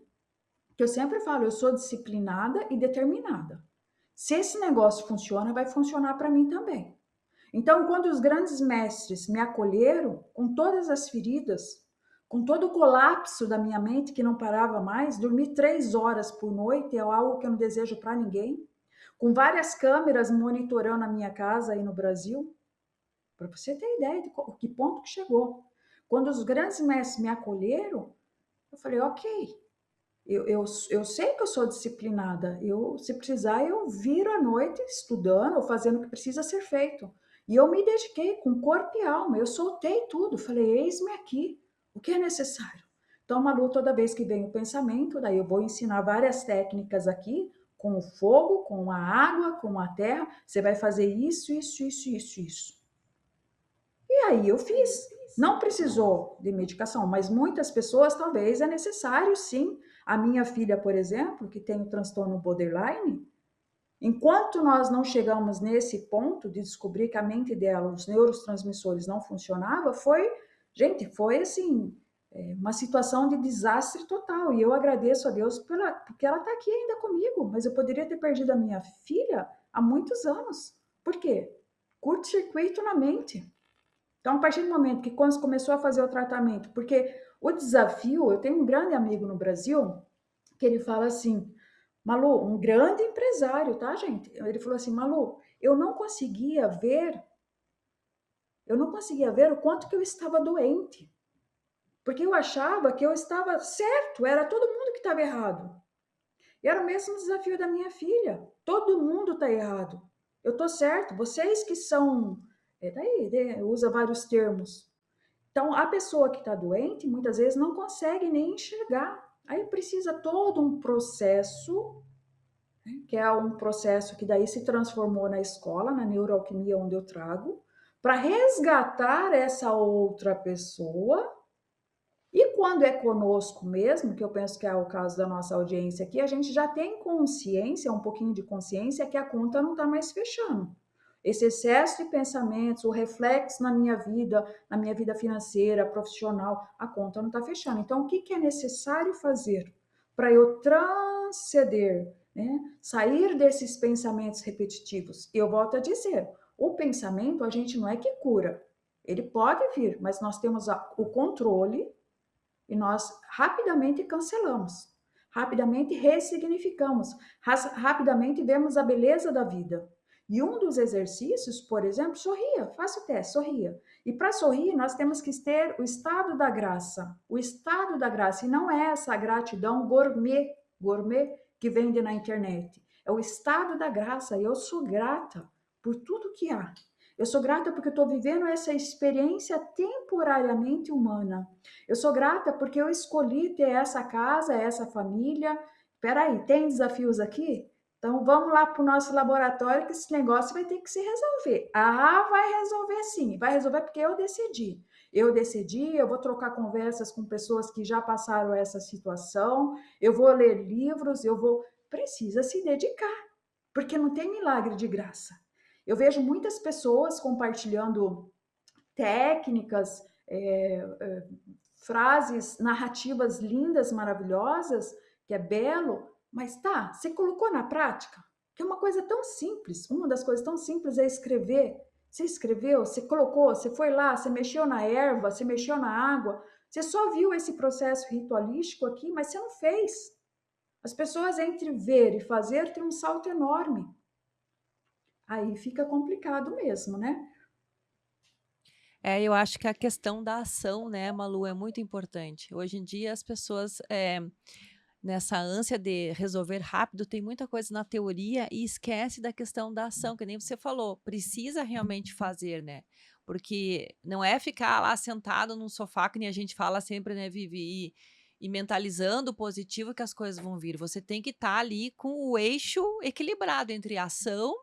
que eu sempre falo, eu sou disciplinada e determinada. Se esse negócio funciona, vai funcionar para mim também. Então, quando os grandes mestres me acolheram, com todas as feridas, com todo o colapso da minha mente que não parava mais, dormir 3 horas por noite é algo que eu não desejo para ninguém, com várias câmeras monitorando a minha casa aí no Brasil, para você ter ideia de que ponto que chegou. Quando os grandes mestres me acolheram, eu falei, ok, eu sei que eu sou disciplinada, se precisar eu viro à noite estudando ou fazendo o que precisa ser feito. E eu me dediquei com corpo e alma, eu soltei tudo, falei, eis-me aqui, o que é necessário? Então, Malu, toda vez que vem o pensamento, daí eu vou ensinar várias técnicas aqui, com o fogo, com a água, com a terra, você vai fazer isso, isso, isso, isso, isso. E aí eu fiz. Não precisou de medicação, mas muitas pessoas talvez é necessário sim. A minha filha, por exemplo, que tem o transtorno borderline, enquanto nós não chegamos nesse ponto de descobrir que a mente dela, os neurotransmissores não funcionavam, foi assim, uma situação de desastre total. E eu agradeço a Deus porque ela está aqui ainda comigo, mas eu poderia ter perdido a minha filha há muitos anos. Por quê? Curto-circuito na mente. Então, a partir do momento que quando começou a fazer o tratamento, porque o desafio, eu tenho um grande amigo no Brasil, que ele fala assim, Malu, um grande empresário, tá, gente? Ele falou assim, Malu, eu não conseguia ver o quanto que eu estava doente. porque eu achava que eu estava certo, era todo mundo que estava errado. E era o mesmo desafio da minha filha. Todo mundo está errado. Eu estou certo. Vocês que são. Daí, usa vários termos. Então, a pessoa que está doente, muitas vezes, não consegue nem enxergar. Aí precisa todo um processo, né, que é um processo que daí se transformou na escola, na neuroalquimia, onde eu trago, para resgatar essa outra pessoa. E quando é conosco mesmo, que eu penso que é o caso da nossa audiência aqui, a gente já tem consciência, um pouquinho de consciência, que a conta não está mais fechando. Esse excesso de pensamentos, o reflexo na minha vida financeira, profissional, a conta não está fechando. Então, o que é necessário fazer para eu transcender, né? Sair desses pensamentos repetitivos? Eu volto a dizer, o pensamento a gente não é que cura. Ele pode vir, mas nós temos o controle e nós rapidamente cancelamos, rapidamente ressignificamos, rapidamente vemos a beleza da vida. E um dos exercícios, por exemplo, sorria, faça o teste, sorria. E para sorrir, nós temos que ter o estado da graça. O estado da graça, e não é essa gratidão gourmet que vende na internet. É o estado da graça. Eu sou grata por tudo que há. Eu sou grata porque eu estou vivendo essa experiência temporariamente humana. Eu sou grata porque eu escolhi ter essa casa, essa família. Peraí, tem desafios aqui? Então vamos lá para o nosso laboratório que esse negócio vai ter que se resolver. Ah, vai resolver sim, vai resolver porque eu decidi. Eu decidi, eu vou trocar conversas com pessoas que já passaram essa situação, eu vou ler livros, eu vou. Precisa se dedicar, porque não tem milagre de graça. Eu vejo muitas pessoas compartilhando técnicas, frases, narrativas lindas, maravilhosas, que é belo, mas tá, você colocou na prática? Que é uma coisa tão simples, uma das coisas tão simples é escrever. Você escreveu, você colocou, você foi lá, você mexeu na erva, você mexeu na água, você só viu esse processo ritualístico aqui, mas você não fez. As pessoas entre ver e fazer têm um salto enorme. Aí fica complicado mesmo, né? Eu acho que a questão da ação, né, Malu, é muito importante. Hoje em dia, as pessoas, nessa ânsia de resolver rápido, tem muita coisa na teoria e esquece da questão da ação, que nem você falou, precisa realmente fazer, né? Porque não é ficar lá sentado num sofá, que nem a gente fala sempre, né, Vivi, e mentalizando o positivo que as coisas vão vir. Você tem que estar ali com o eixo equilibrado entre ação,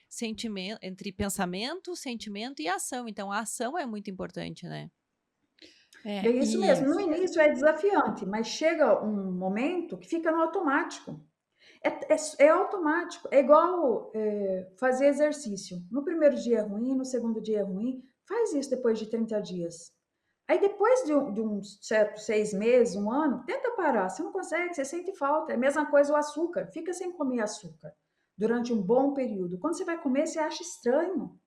sentimento, entre pensamento, sentimento e ação. Então, a ação é muito importante, né? É É, isso e mesmo. No início é desafiante, mas chega um momento que fica no automático. É automático. É igual fazer exercício. No primeiro dia é ruim, no segundo dia é ruim. Faz isso depois de 30 dias. Aí depois de um certo 6 meses, um ano, tenta parar. Você não consegue, você sente falta. É a mesma coisa o açúcar. Fica sem comer açúcar durante um bom período. Quando você vai comer, você acha estranho.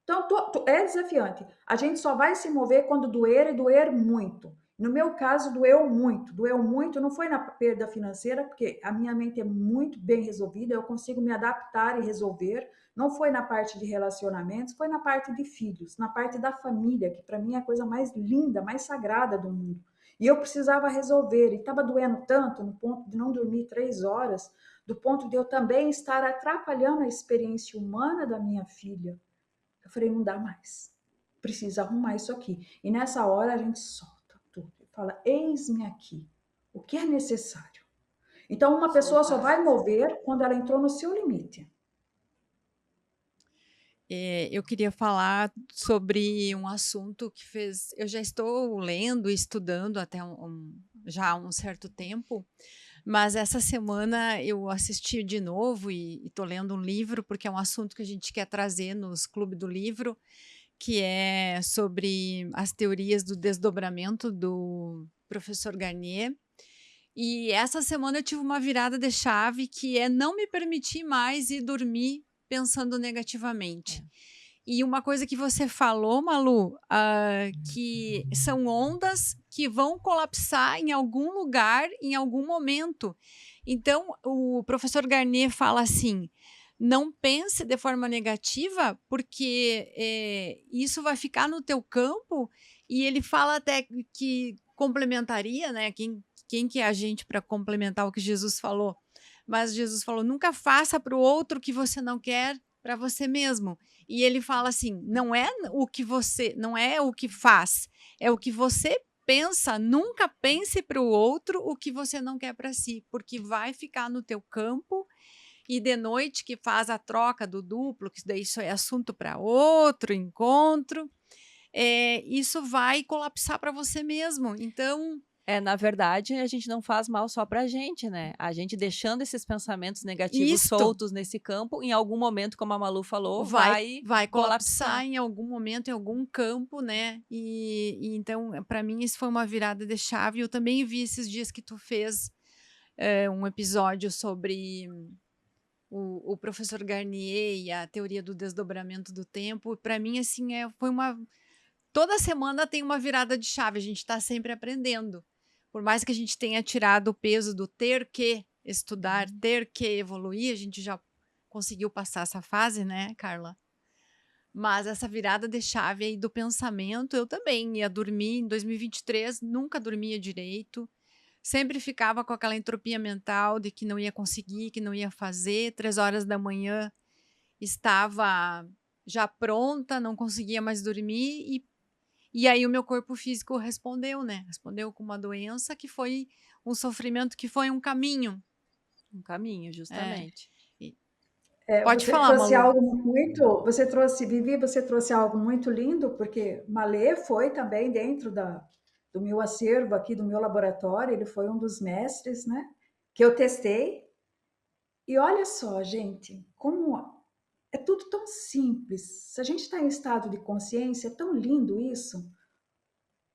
Então, é desafiante. A gente só vai se mover quando doer e doer muito. No meu caso, doeu muito. Doeu muito, não foi na perda financeira, porque a minha mente é muito bem resolvida, eu consigo me adaptar e resolver. Não foi na parte de relacionamentos, foi na parte de filhos, na parte da família, que para mim é a coisa mais linda, mais sagrada do mundo. E eu precisava resolver, e estava doendo tanto, no ponto de não dormir 3 horas, do ponto de eu também estar atrapalhando a experiência humana da minha filha. Eu falei, não dá mais. Precisa arrumar isso aqui. E nessa hora a gente solta tudo. Fala, eis-me aqui. O que é necessário? Então, uma pessoa só vai mover quando ela entrou no seu limite. eu queria falar sobre um assunto que fez. Eu já estou lendo e estudando até já há um certo tempo, mas essa semana eu assisti de novo e estou lendo um livro, porque é um assunto que a gente quer trazer nos Clube do Livro, que é sobre as teorias do desdobramento do professor Garnier. E essa semana eu tive uma virada de chave que é não me permitir mais ir dormir pensando negativamente. E uma coisa que você falou, Malu, que são ondas que vão colapsar em algum lugar, em algum momento. Então, o professor Garnier fala assim: não pense de forma negativa, porque isso vai ficar no teu campo. E ele fala até que complementaria, né? Quem que é a gente para complementar o que Jesus falou? Mas Jesus falou: nunca faça para o outro o que você não quer para você mesmo. E ele fala assim: não é não é o que faz, é o que você pensa. Nunca pense para o outro o que você não quer para si, porque vai ficar no teu campo. E de noite que faz a troca do duplo, que daí isso é assunto para outro encontro, isso vai colapsar para você mesmo. Então, Na verdade, a gente não faz mal só pra gente, né? A gente deixando esses pensamentos negativos isto soltos nesse campo, em algum momento, como a Malu falou, vai vai vai colapsar. colapsar em algum momento, em algum campo, né? E então, para mim, isso foi uma virada de chave. Eu também vi esses dias que tu fez um episódio sobre o professor Garnier e a teoria do desdobramento do tempo. Para mim, assim, foi uma. Toda semana tem uma virada de chave, a gente está sempre aprendendo. Por mais que a gente tenha tirado o peso do ter que estudar, ter que evoluir, a gente já conseguiu passar essa fase, né, Carla? Mas essa virada de chave aí do pensamento, eu também ia dormir em 2023, nunca dormia direito, sempre ficava com aquela entropia mental de que não ia conseguir, que não ia fazer, 3 horas da manhã estava já pronta, não conseguia mais dormir e aí o meu corpo físico respondeu, né? Respondeu com uma doença que foi um sofrimento, que foi um caminho. Um caminho, É. justamente. Pode Você falar, trouxe Malu. algo muito, você trouxe, Vivi, você trouxe algo muito lindo, porque Malê foi também dentro do meu acervo aqui, do meu laboratório, ele foi um dos mestres, né, que eu testei. E olha só, gente, como é tudo tão simples. Se a gente está em estado de consciência, é tão lindo isso.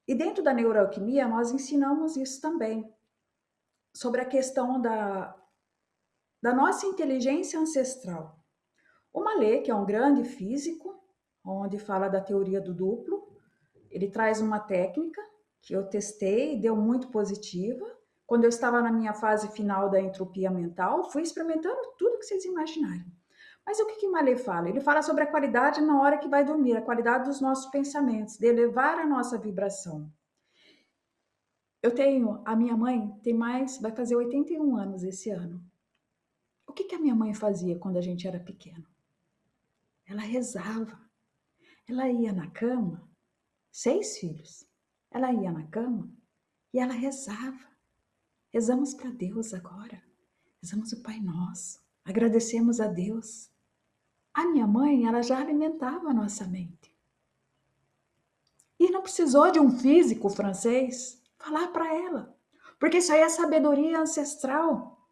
E dentro da neuroalquimia, nós ensinamos isso também, sobre a questão da nossa inteligência ancestral. O Malê, que é um grande físico, onde fala da teoria do duplo, ele traz uma técnica que eu testei e deu muito positiva. Quando eu estava na minha fase final da entropia mental, fui experimentando tudo que vocês imaginarem. Mas o que Malê fala? Ele fala sobre a qualidade na hora que vai dormir, a qualidade dos nossos pensamentos, de elevar a nossa vibração. A minha mãe vai fazer 81 anos esse ano. O que a minha mãe fazia quando a gente era pequeno? Ela rezava. Ela ia na cama, 6 filhos. Ela ia na cama e ela rezava. Rezamos para Deus agora. Rezamos o Pai Nosso. Agradecemos a Deus. A minha mãe, ela já alimentava a nossa mente. E não precisou de um físico francês falar para ela, porque isso aí é sabedoria ancestral.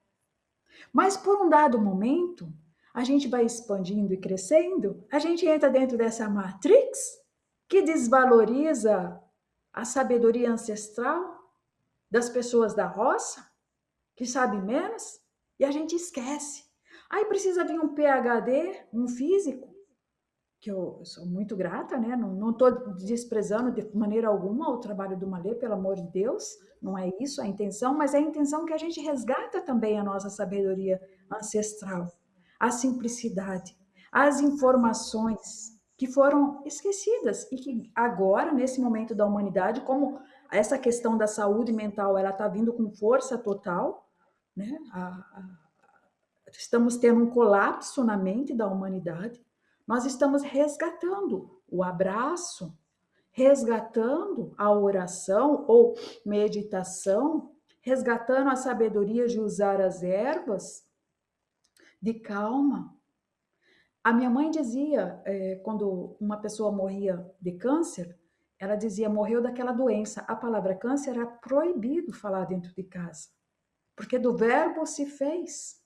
Mas por um dado momento, a gente vai expandindo e crescendo, a gente entra dentro dessa matrix que desvaloriza a sabedoria ancestral das pessoas da roça, que sabem menos, e a gente esquece. Aí precisa vir um PhD, um físico, que eu sou muito grata, né? Não estou desprezando de maneira alguma o trabalho do Malê, pelo amor de Deus, não é isso a intenção, mas é a intenção que a gente resgata também a nossa sabedoria ancestral, a simplicidade, as informações que foram esquecidas e que agora, nesse momento da humanidade, como essa questão da saúde mental, ela está vindo com força total, né? Estamos tendo um colapso na mente da humanidade. Nós estamos resgatando o abraço, resgatando a oração ou meditação, resgatando a sabedoria de usar as ervas de calma. A minha mãe dizia, quando uma pessoa morria de câncer, ela dizia, morreu daquela doença. A palavra câncer era proibido falar dentro de casa, porque do verbo se fez.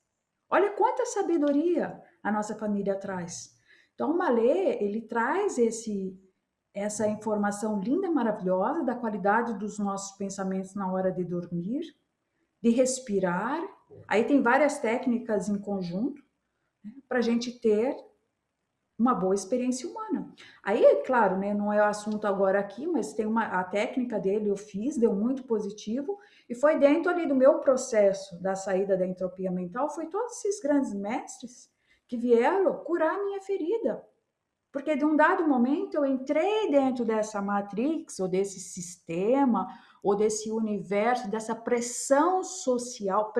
Olha quanta sabedoria a nossa família traz. Então, o Malê, ele traz essa informação linda, maravilhosa da qualidade dos nossos pensamentos na hora de dormir, de respirar. Aí tem várias técnicas em conjunto, né, para a gente ter uma boa experiência humana. Aí, é claro, né, não é o assunto agora aqui, mas tem a técnica dele, eu fiz, deu muito positivo, e foi dentro ali do meu processo da saída da entropia mental, foi todos esses grandes mestres que vieram curar a minha ferida. Porque de um dado momento eu entrei dentro dessa matrix, ou desse sistema, ou desse universo, dessa pressão social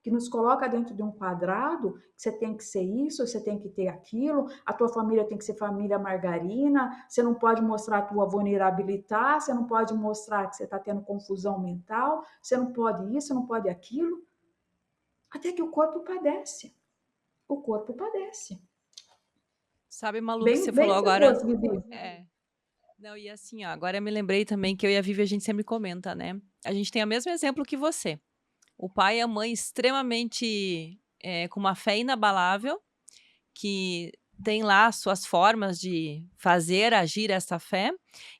que nos coloca dentro de um quadrado, que você tem que ser isso, você tem que ter aquilo, a tua família tem que ser família margarina, você não pode mostrar a tua vulnerabilidade, você não pode mostrar que você está tendo confusão mental, você não pode isso, você não pode aquilo, até que o corpo padece. O corpo padece. Sabe, Malu, que você Bem, falou bem agora? trouxe, Vivi. É. Não, e assim, ó, agora eu me lembrei também que eu e a Vivi, a gente sempre comenta, né? A gente tem o mesmo exemplo que você. O pai e a mãe extremamente com uma fé inabalável, que tem lá suas formas de fazer, agir essa fé,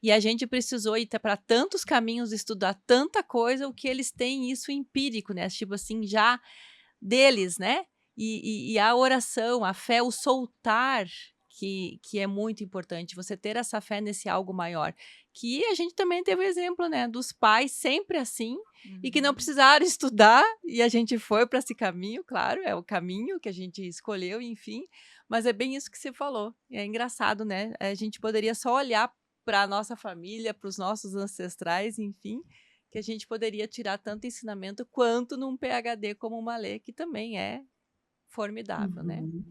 e a gente precisou ir para tantos caminhos, estudar tanta coisa, o que eles têm isso empírico, né? Tipo assim, já deles, né? E a oração, a fé, o soltar, que é muito importante, você ter essa fé nesse algo maior. Que a gente também teve o exemplo, né? Dos pais sempre assim, e que não precisaram estudar, e a gente foi para esse caminho, claro, é o caminho que a gente escolheu, enfim, mas é bem isso que você falou. É engraçado, né? A gente poderia só olhar para a nossa família, para os nossos ancestrais, enfim, que a gente poderia tirar tanto ensinamento quanto num PhD como uma Malê, que também é formidável, né? Uhum.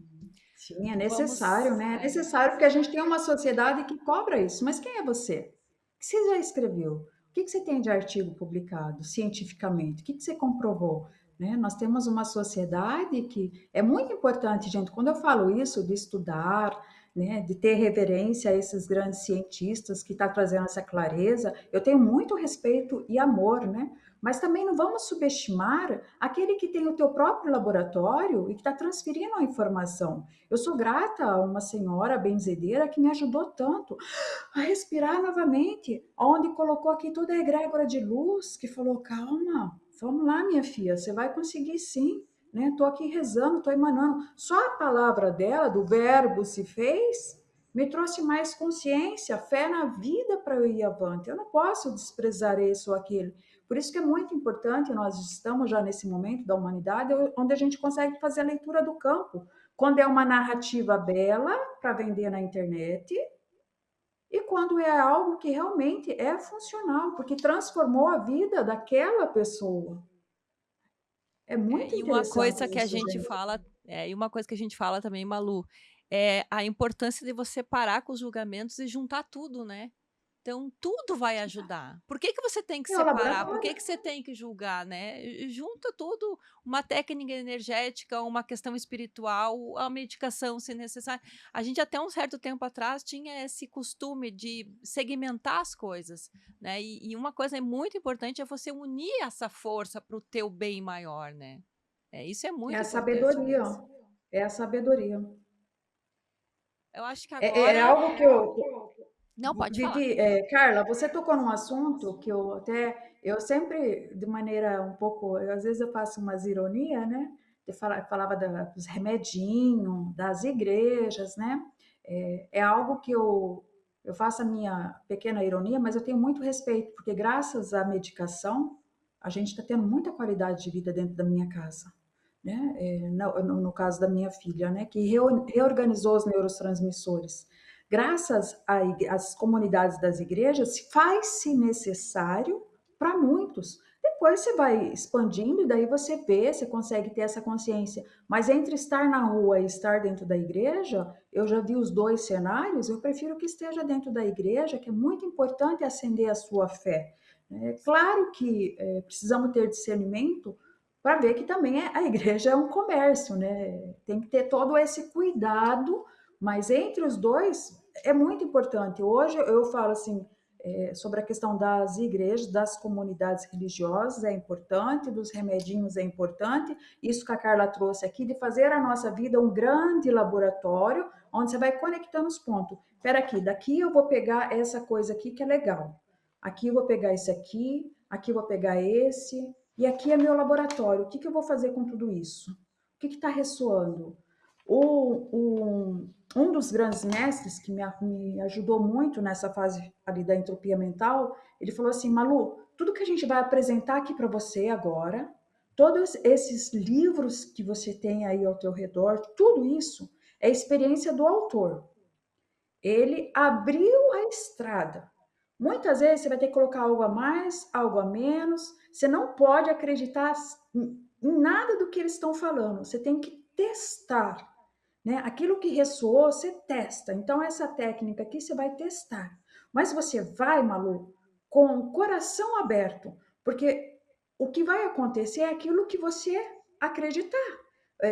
Sim, é Vamos. necessário, né? É necessário porque a gente tem uma sociedade que cobra isso. Mas quem é você? O que você já escreveu? O que você tem de artigo publicado cientificamente? O que você comprovou? Né? Nós temos uma sociedade que é muito importante, gente. Quando eu falo isso de estudar, né, de ter reverência a esses grandes cientistas que estão trazendo essa clareza, eu tenho muito respeito e amor, né? Mas também não vamos subestimar aquele que tem o teu próprio laboratório e que está transferindo a informação. Eu sou grata a uma senhora benzedeira que me ajudou tanto a respirar novamente, onde colocou aqui toda a egrégora de luz, que falou: calma, vamos lá, minha filha, você vai conseguir sim. Né? Tô aqui rezando, tô emanando. Só a palavra dela, do verbo se fez, me trouxe mais consciência, fé na vida para eu ir avante. Eu não posso desprezar isso ou aquilo. Por isso que é muito importante, nós estamos já nesse momento da humanidade, onde a gente consegue fazer a leitura do campo. Quando é uma narrativa bela para vender na internet, e quando é algo que realmente é funcional, porque transformou a vida daquela pessoa. É muito E uma interessante coisa que a isso, gente gente. fala, e uma coisa que a gente fala também, Malu, é a importância de você parar com os julgamentos e juntar tudo, né? Então, tudo vai ajudar. Por que que você tem que É o separar? Por laboratório. que que você tem que julgar, né? Junta tudo, uma técnica energética, uma questão espiritual, a medicação, se necessário. A gente até um certo tempo atrás tinha esse costume de segmentar as coisas, né? E uma coisa muito importante é você unir essa força para o teu bem maior, né? Isso é É muito a importante sabedoria. mesmo. É a sabedoria. Eu acho que É agora. algo que eu, Não, pode falar. Vivi, Carla, você tocou num assunto que eu sempre, de maneira um pouco, às vezes eu faço umas ironias, né? Falava dos remedinhos, das igrejas, né? É algo que eu faço a minha pequena ironia, mas eu tenho muito respeito, porque graças à medicação, a gente está tendo muita qualidade de vida dentro da minha casa. Né? No caso da minha filha, né? Que reorganizou os neurotransmissores. Graças às comunidades das igrejas, faz-se necessário para muitos. Depois você vai expandindo e daí você vê, você consegue ter essa consciência. Mas entre estar na rua e estar dentro da igreja, eu já vi os dois cenários, eu prefiro que esteja dentro da igreja, que é muito importante acender a sua fé. É claro que precisamos ter discernimento para ver que também a igreja é um comércio, né? Tem que ter todo esse cuidado, mas entre os dois é muito importante. Hoje eu falo assim sobre a questão das igrejas, das comunidades religiosas é importante, dos remedinhos é importante. Isso que a Carla trouxe aqui de fazer a nossa vida um grande laboratório, onde você vai conectando os pontos. Espera aqui, daqui eu vou pegar essa coisa aqui que é legal. Aqui eu vou pegar esse aqui eu vou pegar esse, e aqui é meu laboratório. O que eu vou fazer com tudo isso? O que está ressoando? Um dos grandes mestres que me ajudou muito nessa fase ali da entropia mental, ele falou assim: Malu, tudo que a gente vai apresentar aqui para você agora, todos esses livros que você tem aí ao teu redor, tudo isso é experiência do autor. Ele abriu a estrada Muitas vezes você vai ter que colocar algo a mais, algo a menos. Você não pode acreditar em nada do que eles estão falando. Você tem que testar, né? Aquilo que ressoou, você testa. Então, essa técnica aqui você vai testar. Mas você vai, Malu, com o coração aberto, porque o que vai acontecer é aquilo que você acreditar.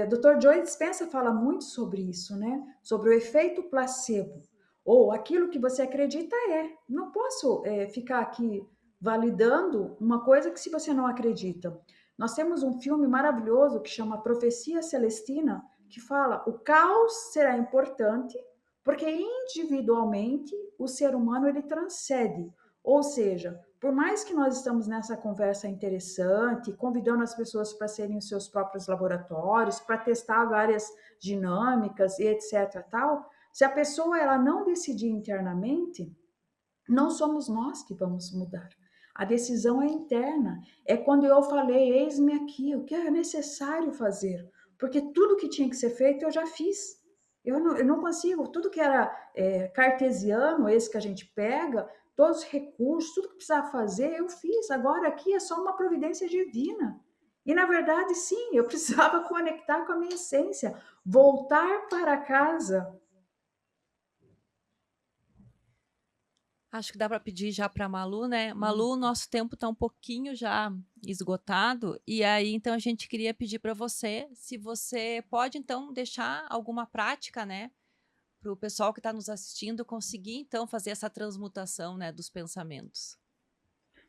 Dr. Joe Dispenza fala muito sobre isso, né? Sobre o efeito placebo. Ou aquilo que você acredita é. Não posso ficar aqui validando uma coisa que se você não acredita. Nós temos um filme maravilhoso que chama Profecia Celestina, que fala o caos será importante porque individualmente o ser humano ele transcende. Ou seja, por mais que nós estamos nessa conversa interessante, convidando as pessoas para serem os seus próprios laboratórios, para testar várias dinâmicas e etc. tal, se a pessoa ela não decidir internamente, não somos nós que vamos mudar. A decisão é interna. É quando eu falei, eis-me aqui, o que é necessário fazer? Porque tudo que tinha que ser feito eu já fiz. Eu não consigo, tudo que era cartesiano, esse que a gente pega, todos os recursos, tudo que precisava fazer, eu fiz. Agora aqui é só uma providência divina. E na verdade, sim, eu precisava conectar com a minha essência, voltar para casa. Acho que dá para pedir já para Malu, né? Malu, o nosso tempo está um pouquinho já esgotado, e aí então a gente queria pedir para você, se você pode então deixar alguma prática, né, para o pessoal que está nos assistindo conseguir então fazer essa transmutação, né, dos pensamentos.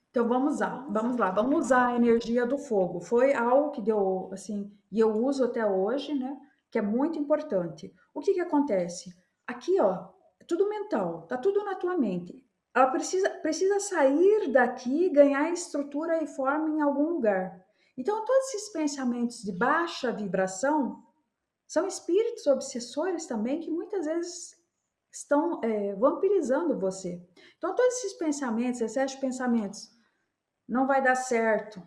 Então vamos usar a energia do fogo. Foi algo que deu, assim, e eu uso até hoje, né? Que é muito importante. O que que acontece? Aqui, ó, é tudo mental, tá tudo na tua mente. Ela precisa sair daqui e ganhar estrutura e forma em algum lugar. Então, todos esses pensamentos de baixa vibração são espíritos obsessores também que muitas vezes estão vampirizando você. Então, todos esses pensamentos, excesso de pensamentos, não vai dar certo,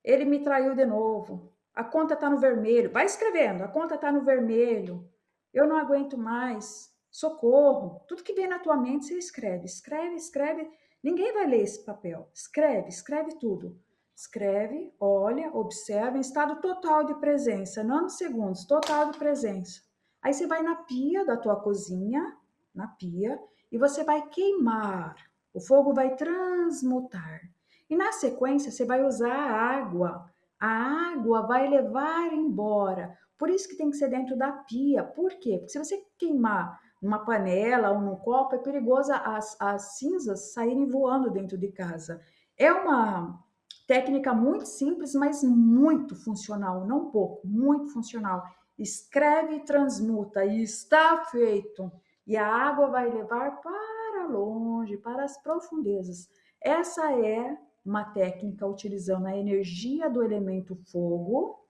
ele me traiu de novo, a conta está no vermelho, vai escrevendo, a conta está no vermelho, eu não aguento mais, socorro, tudo que vem na tua mente você escreve, escreve, escreve, ninguém vai ler esse papel, escreve, escreve tudo, escreve, olha, observa, em estado total de presença, nanosegundos, total de presença. Aí você vai na pia da tua cozinha, na pia, e você vai queimar, o fogo vai transmutar. E na sequência, você vai usar a água. A água vai levar embora. Por isso que tem que ser dentro da pia. Por quê? Porque se você queimar numa panela ou num copo, é perigoso as cinzas saírem voando dentro de casa. É uma técnica muito simples, mas muito funcional. Não pouco, muito funcional. Escreve e transmuta, e está feito. E a água vai levar para longe, para as profundezas. Essa é uma técnica utilizando a energia do elemento fogo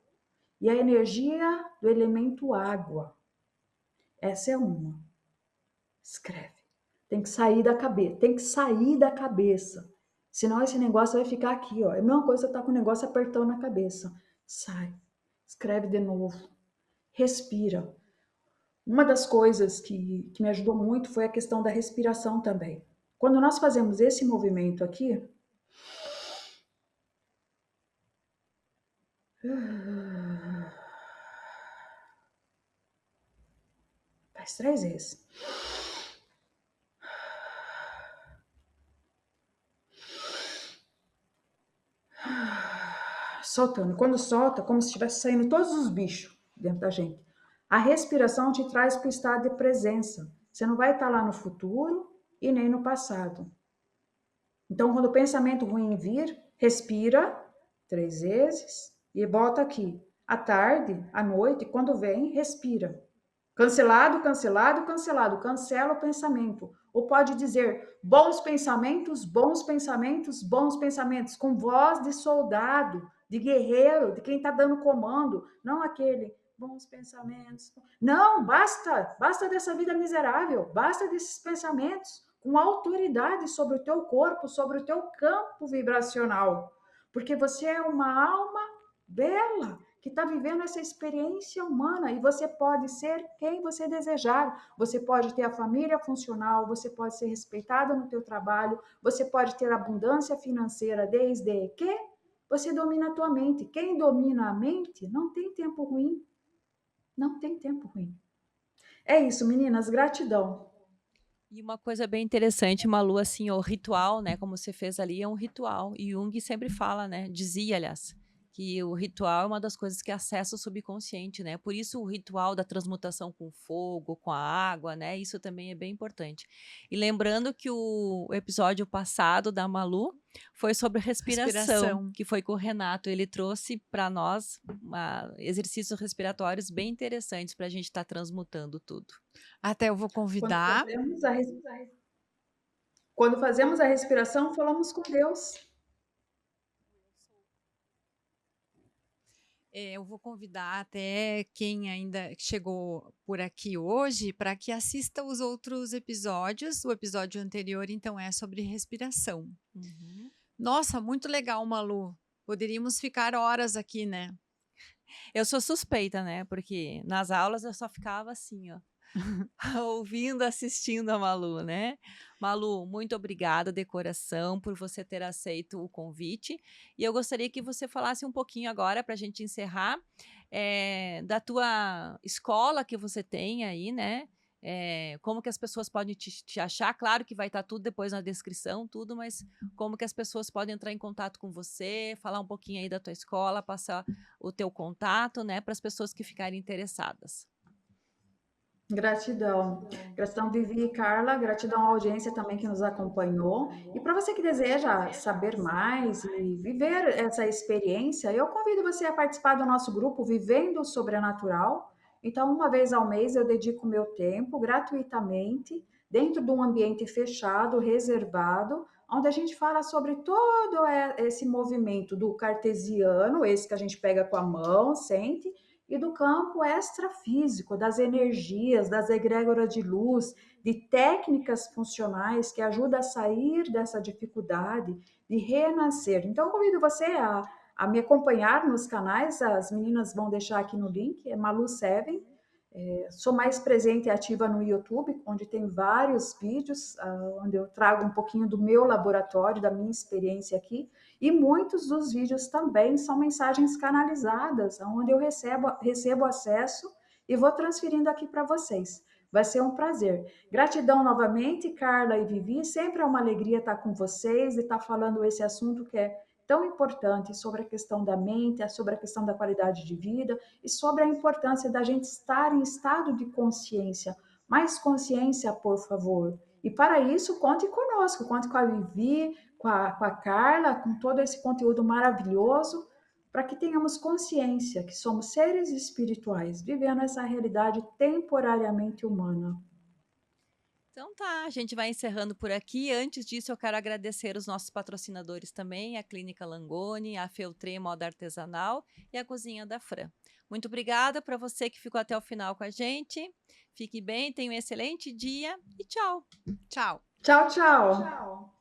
e a energia do elemento água. Essa é uma. Escreve. Tem que sair da cabeça. Tem que sair da cabeça. Senão esse negócio vai ficar aqui, ó. É a mesma coisa que você tá com o negócio apertando na cabeça. Sai. Escreve de novo. Respira. Uma das coisas que me ajudou muito foi a questão da respiração também. Quando nós fazemos esse movimento aqui, faz 3 vezes. Soltando. Quando solta, como se estivesse saindo todos os bichos dentro da gente. A respiração te traz para o estado de presença. Você não vai estar lá no futuro e nem no passado. Então, quando o pensamento ruim vir, respira 3 vezes e bota aqui. À tarde, à noite, quando vem, respira. Cancelado, cancelado, cancelado. Cancela o pensamento. Ou pode dizer bons pensamentos, bons pensamentos, bons pensamentos, com voz de soldado, de guerreiro, de quem está dando comando, não aquele bons pensamentos. Não, basta dessa vida miserável, basta desses pensamentos com autoridade sobre o teu corpo, sobre o teu campo vibracional, porque você é uma alma bela, que está vivendo essa experiência humana, e você pode ser quem você desejar. Você pode ter a família funcional, você pode ser respeitada no teu trabalho, você pode ter abundância financeira, desde que você domina a tua mente. Quem domina a mente não tem tempo ruim. Não tem tempo ruim. É isso, meninas, gratidão. E uma coisa bem interessante, Malu, assim, o ritual, né, como você fez ali, é um ritual. E Jung sempre fala, né, dizia, aliás, que o ritual é uma das coisas que acessa o subconsciente, né? Por isso o ritual da transmutação com fogo, com a água, né? Isso também é bem importante. E lembrando que o episódio passado da Malu foi sobre respiração, Respiração. que foi com o Renato. Ele trouxe para nós exercícios respiratórios bem interessantes para a gente estar transmutando tudo. Até eu vou convidar. Quando fazemos a respiração, falamos com Deus. Eu vou convidar até quem ainda chegou por aqui hoje para que assista os outros episódios. O episódio anterior, então, é sobre respiração. Uhum. Nossa, muito legal, Malu. Poderíamos ficar horas aqui, né? Eu sou suspeita, né? Porque nas aulas eu só ficava assim, ó. Ouvindo, assistindo a Malu, né? Malu, muito obrigada de coração por você ter aceito o convite. E eu gostaria que você falasse um pouquinho agora, para a gente encerrar, da tua escola que você tem aí, né? Como que as pessoas podem te achar? Claro que vai estar tudo depois na descrição, tudo, mas como que as pessoas podem entrar em contato com você, falar um pouquinho aí da tua escola, passar o teu contato, né? Para as pessoas que ficarem interessadas. Gratidão. Gratidão, Vivi e Carla. Gratidão à audiência também que nos acompanhou. E para você que deseja saber mais e viver essa experiência, eu convido você a participar do nosso grupo Vivendo o Sobrenatural. Então, uma vez ao mês, eu dedico meu tempo gratuitamente, dentro de um ambiente fechado, reservado, onde a gente fala sobre todo esse movimento do cartesiano, esse que a gente pega com a mão, sente, e do campo extrafísico, das energias, das egrégoras de luz, de técnicas funcionais que ajudam a sair dessa dificuldade, de renascer. Então, convido você a me acompanhar nos canais, as meninas vão deixar aqui no link, é Malu Seven. Sou mais presente e ativa no YouTube, onde tem vários vídeos, onde eu trago um pouquinho do meu laboratório, da minha experiência aqui, e muitos dos vídeos também são mensagens canalizadas, onde eu recebo acesso e vou transferindo aqui para vocês. Vai ser um prazer. Gratidão novamente, Carla e Vivi. Sempre é uma alegria estar com vocês e estar falando esse assunto que é tão importante sobre a questão da mente, sobre a questão da qualidade de vida e sobre a importância da gente estar em estado de consciência. Mais consciência, por favor. E para isso, conte conosco, conte com a Vivi, com a Carla, com todo esse conteúdo maravilhoso, para que tenhamos consciência que somos seres espirituais, vivendo essa realidade temporariamente humana. Então tá, a gente vai encerrando por aqui. Antes disso, eu quero agradecer os nossos patrocinadores também, a Clínica Langoni, a Feltré Moda Artesanal e a Cozinha da Fran. Muito obrigada para você que ficou até o final com a gente. Fique bem, tenha um excelente dia e tchau! Tchau! Tchau, tchau!